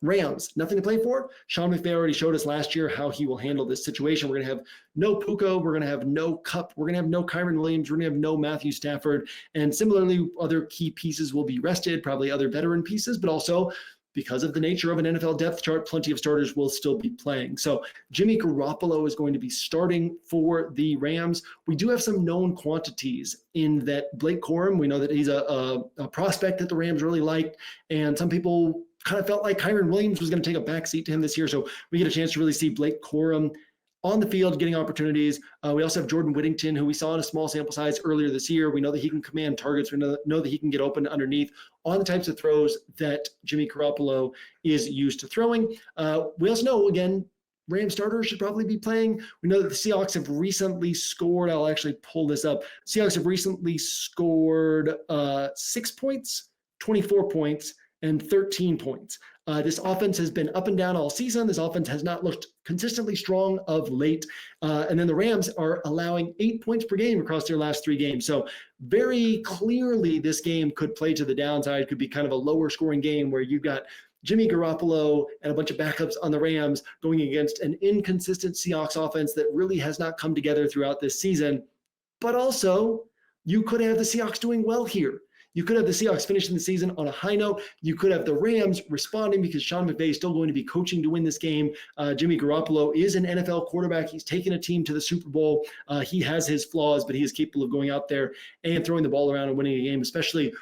Rams, nothing to play for. Sean McVay already showed us last year how he will handle this situation. We're going to have no Puka. We're going to have no Kupp. We're going to have no Kyren Williams. We're going to have no Matthew Stafford. And similarly, other key pieces will be rested, probably other veteran pieces, but also because of the nature of an NFL depth chart, plenty of starters will still be playing. So Jimmy Garoppolo is going to be starting for the Rams. We do have some known quantities in that Blake Corum, we know that he's a prospect that the Rams really liked, and some people kind of felt like Kyren Williams was going to take a backseat to him this year. So we get a chance to really see Blake Corum on the field getting opportunities. We also have Jordan Whittington, who we saw in a small sample size earlier this year. We know that he can command targets. We know that he can get open underneath on the types of throws that Jimmy Garoppolo is used to throwing. We also know, again, Rams starters should probably be playing. We know that the Seahawks have recently scored. I'll actually pull this up. Seahawks have recently scored 6 points, 24 points, and 13 points. This offense has been up and down all season. This offense has not looked consistently strong of late. And then the Rams are allowing 8 points per game across their last 3 games. So very clearly this game could play to the downside, could be kind of a lower scoring game where you've got Jimmy Garoppolo and a bunch of backups on the Rams going against an inconsistent Seahawks offense that really has not come together throughout this season. But also, you could have the Seahawks doing well here. You could have the Seahawks finishing the season on a high note. You could have the Rams responding because Sean McVay is still going to be coaching to win this game. Jimmy Garoppolo is an NFL quarterback. He's taken a team to the Super Bowl. He has his flaws, but he is capable of going out there and throwing the ball around and winning a game, especially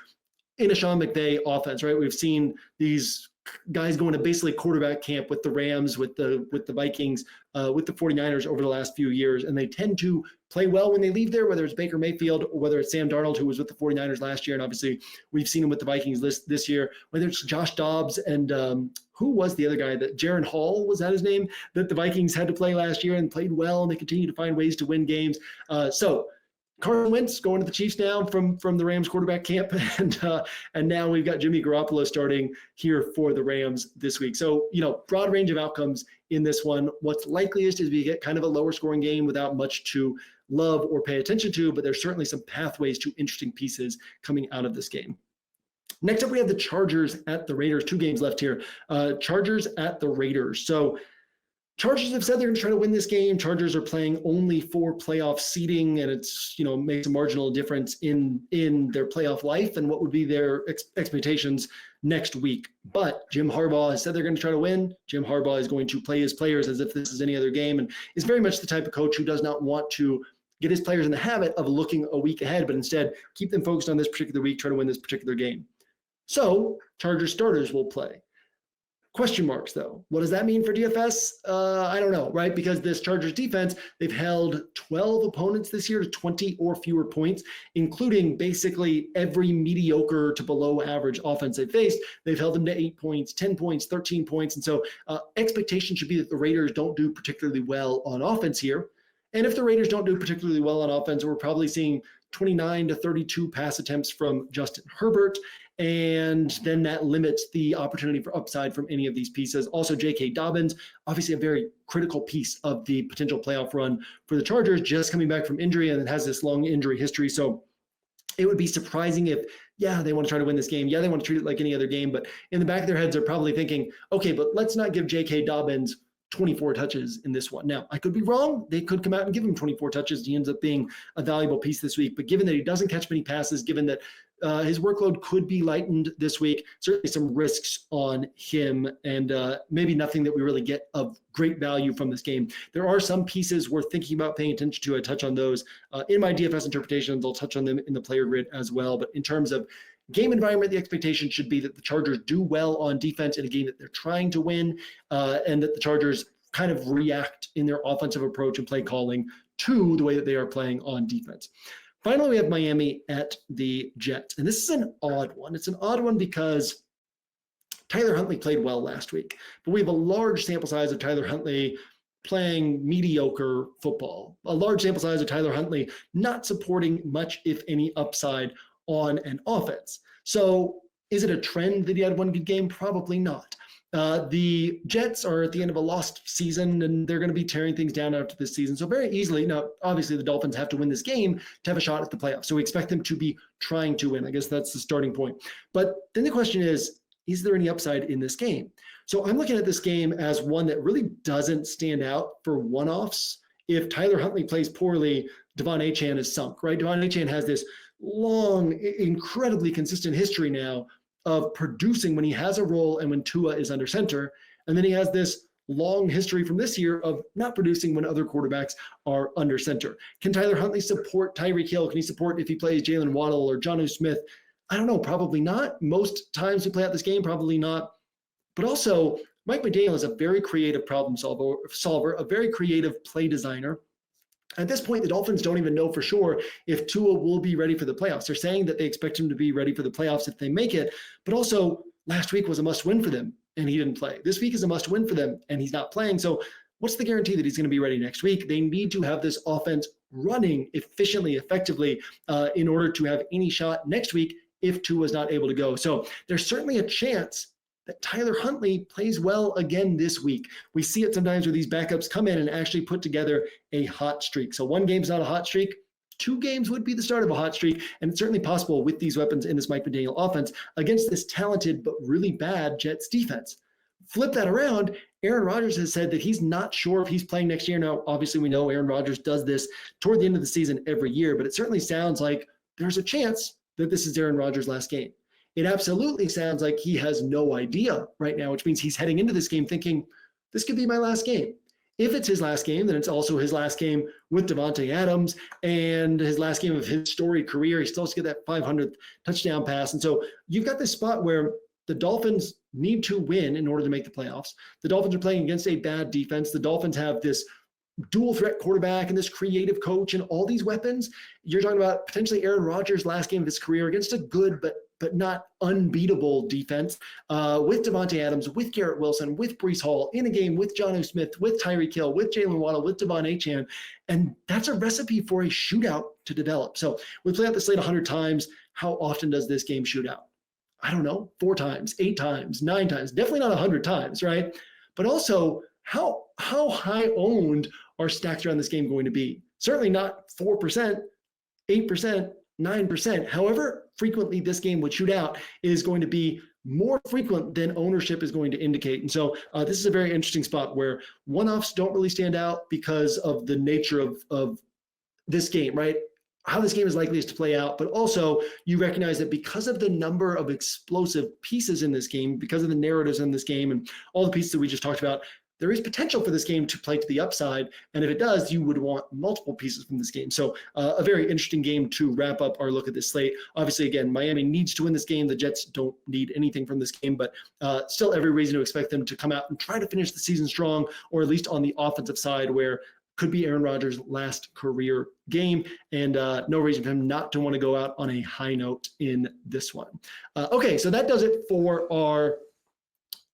in a Sean McVay offense, right? We've seen these guys going to basically quarterback camp with the Rams, with the Vikings, with the 49ers over the last few years, and they tend to play well when they leave there, whether it's Baker Mayfield or whether it's Sam Darnold, who was with the 49ers last year, and obviously we've seen him with the Vikings this year, whether it's Josh Dobbs and who was the other guy, that Jaron Hall, was that his name, that the Vikings had to play last year and played well, and they continue to find ways to win games. So Carson Wentz going to the Chiefs now from the Rams quarterback camp, and now we've got Jimmy Garoppolo starting here for the Rams this week. So, broad range of outcomes in this one. What's likeliest is we get kind of a lower scoring game without much to love or pay attention to, but there's certainly some pathways to interesting pieces coming out of this game. Next up, we have the Chargers at the Raiders. 2 games left here. Chargers at the Raiders. So Chargers have said they're going to try to win this game. Chargers are playing only for playoff seeding, and it's, makes a marginal difference in their playoff life and what would be their expectations next week. But Jim Harbaugh has said they're going to try to win. Jim Harbaugh is going to play his players as if this is any other game, and is very much the type of coach who does not want to get his players in the habit of looking a week ahead, but instead keep them focused on this particular week, try to win this particular game. So Chargers starters will play. Question marks, though. What does that mean for DFS? I don't know, right? Because this Chargers defense, they've held 12 opponents this year to 20 or fewer points, including basically every mediocre to below average offense they've faced. They've held them to 8 points, 10 points, 13 points. And so expectation should be that the Raiders don't do particularly well on offense here. And if the Raiders don't do particularly well on offense, we're probably seeing 29 to 32 pass attempts from Justin Herbert. And then that limits the opportunity for upside from any of these pieces. Also, J.K. Dobbins, obviously a very critical piece of the potential playoff run for the Chargers, just coming back from injury and has this long injury history. So it would be surprising if, they want to try to win this game. They want to treat it like any other game. But in the back of their heads, they're probably thinking, okay, but let's not give J.K. Dobbins 24 touches in this one. Now, I could be wrong. They could come out and give him 24 touches. He ends up being a valuable piece this week. But given that he doesn't catch many passes, given that his workload could be lightened this week, certainly some risks on him, and maybe nothing that we really get of great value from this game. There are some pieces worth thinking about paying attention to. I touch on those in my DFS interpretations. I'll touch on them in the player grid as well. But in terms of game environment, the expectation should be that the Chargers do well on defense in a game that they're trying to win, and that the Chargers kind of react in their offensive approach and play calling to the way that they are playing on defense. Finally, we have Miami at the Jets. And this is an odd one. It's an odd one because Tyler Huntley played well last week, but we have a large sample size of Tyler Huntley playing mediocre football, a large sample size of Tyler Huntley not supporting much, if any, upside on an offense. So is it a trend that he had one good game? Probably not. The Jets are at the end of a lost season, and they're going to be tearing things down after this season. So very easily, now, obviously the Dolphins have to win this game to have a shot at the playoffs. So we expect them to be trying to win. I guess that's the starting point. But then the question is there any upside in this game? So I'm looking at this game as one that really doesn't stand out for one-offs. If Tyler Huntley plays poorly, Devon Achane is sunk, right? Devon Achane has this long, incredibly consistent history now of producing when he has a role and when Tua is under center. And then he has this long history from this year of not producing when other quarterbacks are under center. Can Tyler Huntley support Tyreek Hill? Can he support if he plays Jalen Waddle or Jonnu Smith? I don't know, probably not. Most times we play out this game, probably not. But also, Mike McDaniel is a very creative problem solver, a very creative play designer. At this point, the Dolphins don't even know for sure if Tua will be ready for the playoffs. They're saying that they expect him to be ready for the playoffs if they make it, but also last week was a must-win for them, and he didn't play. This week is a must-win for them, and he's not playing. So what's the guarantee that he's going to be ready next week? They need to have this offense running efficiently, effectively, in order to have any shot next week if Tua is not able to go. So there's certainly a chance that Tyler Huntley plays well again this week. We see it sometimes where these backups come in and actually put together a hot streak. So one game's not a hot streak. 2 games would be the start of a hot streak. And it's certainly possible with these weapons in this Mike McDaniel offense against this talented but really bad Jets defense. Flip that around. Aaron Rodgers has said that he's not sure if he's playing next year. Now, obviously, we know Aaron Rodgers does this toward the end of the season every year, but it certainly sounds like there's a chance that this is Aaron Rodgers' last game. It absolutely sounds like he has no idea right now, which means he's heading into this game thinking, this could be my last game. If it's his last game, then it's also his last game with Davante Adams and his last game of his storied career. He still has to get that 500th touchdown pass. And so you've got this spot where the Dolphins need to win in order to make the playoffs. The Dolphins are playing against a bad defense. The Dolphins have this dual threat quarterback and this creative coach and all these weapons. You're talking about potentially Aaron Rodgers' last game of his career against a good but not unbeatable defense with Davante Adams, with Garrett Wilson, with Breece Hall, in a game with Jonnu Smith, with Tyreek Hill, with Jalen Waddle, with Devon Achane. And that's a recipe for a shootout to develop. So we play out the slate 100 times. How often does this game shoot out? I don't know, 4 times, 8 times, 9 times, definitely not 100 times, right? But also, how high owned are stacks around this game going to be? Certainly not 4%, 8%, 9%. However frequently this game would shoot out is going to be more frequent than ownership is going to indicate. And so this is a very interesting spot where one-offs don't really stand out because of the nature of this game, right? How this game is likely to play out, but also you recognize that because of the number of explosive pieces in this game, because of the narratives in this game and all the pieces that we just talked about, there is potential for this game to play to the upside. And if it does, you would want multiple pieces from this game. So a very interesting game to wrap up our look at this slate. Obviously, again, Miami needs to win this game. The Jets don't need anything from this game, but still every reason to expect them to come out and try to finish the season strong, or at least on the offensive side where could be Aaron Rodgers' last career game, and no reason for him not to want to go out on a high note in this one. Okay, so that does it for our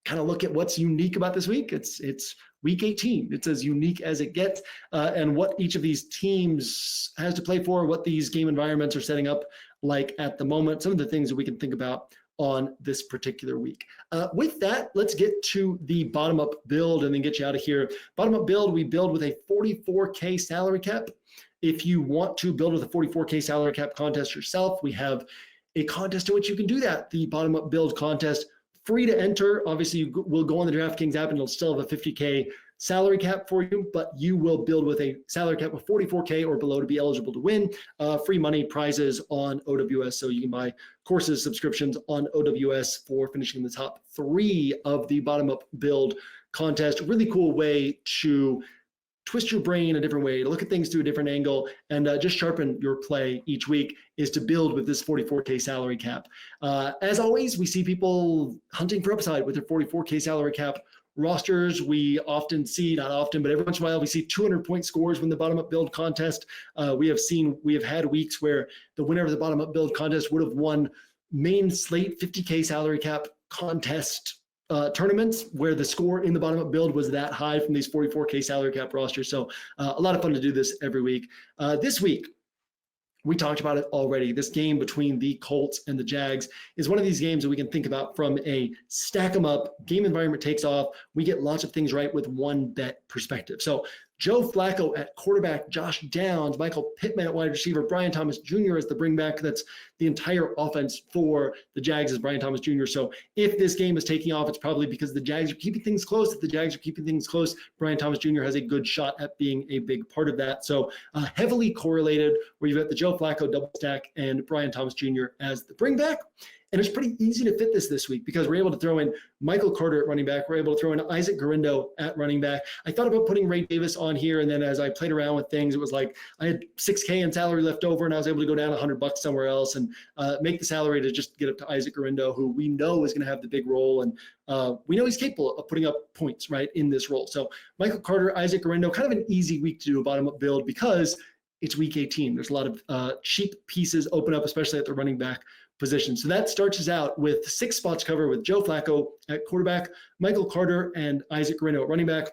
kind of look at what's unique about this week. It's week 18. It's as unique as it gets, and what each of these teams has to play for, what these game environments are setting up like at the moment, some of the things that we can think about on this particular week. With that, let's get to the bottom-up build and then get you out of here. Bottom-up build, we build with a 44K salary cap. If you want to build with a 44K salary cap contest yourself, we have a contest in which you can do that, the bottom-up build contest. Free to enter. Obviously, you will go on the DraftKings app and it'll still have a 50K salary cap for you, but you will build with a salary cap of 44K or below to be eligible to win. Free money, prizes on OWS, so you can buy courses, subscriptions on OWS for finishing the top 3 of the bottom-up build contest. Really cool way to twist your brain a different way, to look at things through a different angle, and just sharpen your play each week is to build with this 44K salary cap. As always, we see people hunting for upside with their 44K salary cap rosters. We often see, not often, but every once in a while, we see 200-point scores win the bottom-up build contest. We have had weeks where the winner of the bottom-up build contest would have won main slate 50K salary cap contest tournaments where the score in the bottom-up build was that high from these 44K salary cap rosters. So a lot of fun to do this every week. This week, we talked about it already. This game between the Colts and the Jags is one of these games that we can think about from a stack them up, game environment takes off. We get lots of things right with one bet perspective. So Joe Flacco at quarterback, Josh Downs, Michael Pittman at wide receiver, Brian Thomas Jr. as the bringback. That's the entire offense for the Jags is Brian Thomas Jr. So if this game is taking off, it's probably because the Jags are keeping things close. If the Jags are keeping things close, Brian Thomas Jr. has a good shot at being a big part of that. So heavily correlated where you've got the Joe Flacco double stack and Brian Thomas Jr. as the bringback. And it's pretty easy to fit this week because we're able to throw in Michael Carter at running back. We're able to throw in Isaac Guerrero at running back. I thought about putting Ray Davis on here, and then as I played around with things, it was like I had $6K in salary left over, and I was able to go down $100 somewhere else and make the salary to just get up to Isaac Guerrero, who we know is going to have the big role, and we know he's capable of putting up points right in this role. So Michael Carter, Isaac Guerrero, kind of an easy week to do a bottom-up build because it's week 18. There's a lot of cheap pieces open up, especially at the running back position. So that starts us out with 6 spots covered with Joe Flacco at quarterback, Michael Carter and Isaac Guerrero at running back,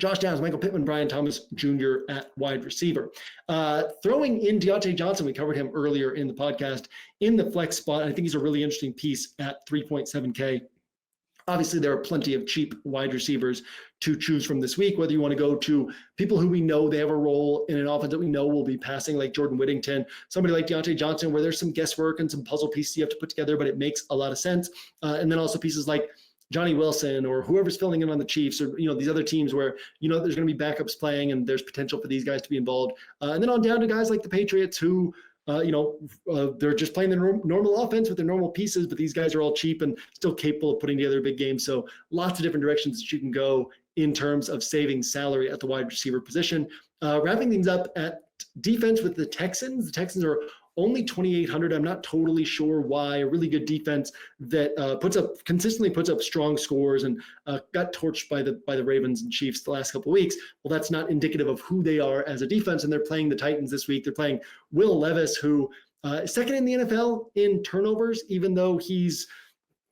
Josh Downs, Michael Pittman, Brian Thomas Jr. at wide receiver. Throwing in Deontay Johnson, we covered him earlier in the podcast, in the flex spot. I think he's a really interesting piece at 3.7K. Obviously, there are plenty of cheap wide receivers to choose from this week, whether you want to go to people who we know they have a role in an offense that we know will be passing, like Jordan Whittington, somebody like Deontay Johnson, where there's some guesswork and some puzzle pieces you have to put together, but it makes a lot of sense. And then also pieces like Johnny Wilson or whoever's filling in on the Chiefs or, these other teams where, there's going to be backups playing and there's potential for these guys to be involved. And then on down to guys like the Patriots who, they're just playing their normal offense with their normal pieces, but these guys are all cheap and still capable of putting together a big game. So lots of different directions that you can go in terms of saving salary at the wide receiver position. Wrapping things up at defense with the Texans. The Texans are only 2,800. I'm not totally sure why. A really good defense that consistently puts up strong scores and got torched by the Ravens and Chiefs the last couple of weeks. Well, that's not indicative of who they are as a defense, and they're playing the Titans this week. They're playing Will Levis, who is second in the NFL in turnovers, even though he's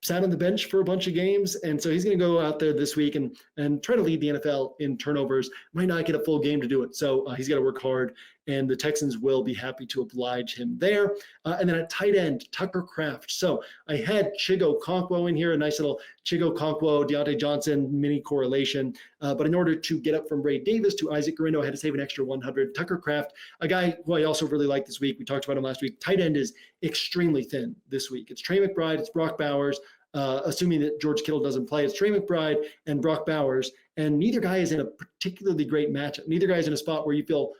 sat on the bench for a bunch of games. And so he's going to go out there this week and try to lead the NFL in turnovers. Might not get a full game to do it. So he's got to work hard, and the Texans will be happy to oblige him there. And then at tight end, Tucker Kraft. So I had Chigo Okonkwo in here, a nice little Chigo Okonkwo, Deontay Johnson mini correlation. But in order to get up from Ray Davis to Isaac Guerrero, I had to save an extra 100. Tucker Kraft, a guy who I also really like this week. We talked about him last week. Tight end is extremely thin this week. It's Trey McBride, it's Brock Bowers. Assuming that George Kittle doesn't play, it's Trey McBride and Brock Bowers, and neither guy is in a particularly great matchup. Neither guy is in a spot where you feel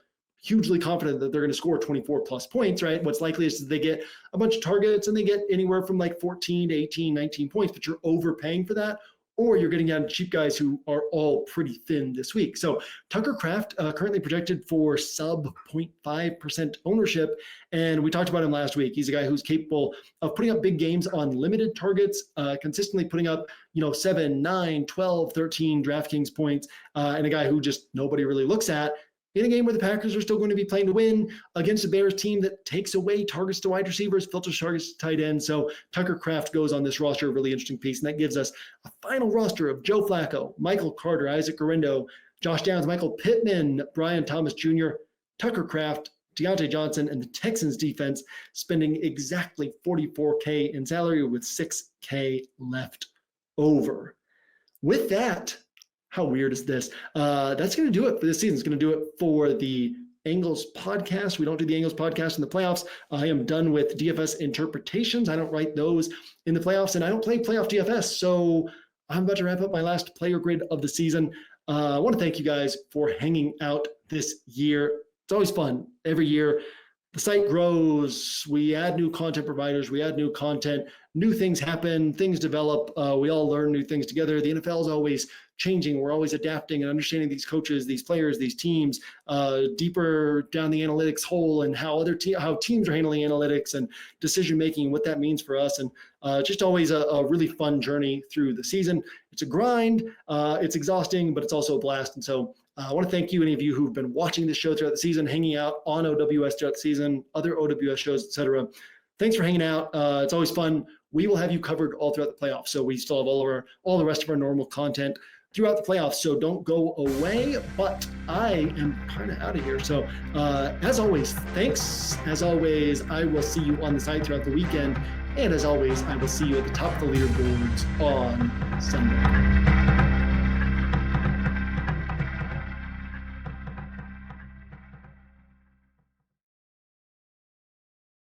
hugely confident that they're going to score 24 plus points, right? What's likely is they get a bunch of targets and they get anywhere from like 14 to 18, 19 points, but you're overpaying for that, or you're getting down to cheap guys who are all pretty thin this week. So Tucker Kraft currently projected for sub 0.5% ownership. And we talked about him last week. He's a guy who's capable of putting up big games on limited targets, consistently putting up, 7, 9, 12, 13 DraftKings points, and a guy who just nobody really looks at in a game where the Packers are still going to be playing to win against a Bears team that takes away targets to wide receivers, filters targets to tight ends. So Tucker Kraft goes on this roster, a really interesting piece. And that gives us a final roster of Joe Flacco, Michael Carter, Isaac Guerrero, Josh Downs, Michael Pittman, Brian Thomas Jr., Tucker Kraft, Deontay Johnson, and the Texans defense spending exactly $44K in salary with $6K left over. With that, how weird is this? That's going to do it for this season. It's going to do it for the Angles podcast. We don't do the Angles podcast in the playoffs. I am done with DFS interpretations. I don't write those in the playoffs, and I don't play playoff DFS. So I'm about to wrap up my last player grid of the season. I want to thank you guys for hanging out this year. It's always fun every year. The site grows. We add new content providers. We add new content. New things happen. Things develop. We all learn new things together. The NFL is always changing. We're always adapting and understanding these coaches, these players, these teams, deeper down the analytics hole and how teams are handling analytics and decision making and what that means for us. And just always a really fun journey through the season. It's a grind. It's exhausting, but it's also a blast. And so I want to thank you, any of you who've been watching this show throughout the season, hanging out on OWS throughout the season, other OWS shows, etc. Thanks for hanging out. It's always fun. We will have you covered all throughout the playoffs. So we still have all the rest of our normal content throughout the playoffs. So don't go away, but I am kind of out of here. So as always, thanks. As always, I will see you on the site throughout the weekend. And as always, I will see you at the top of the leaderboards on Sunday.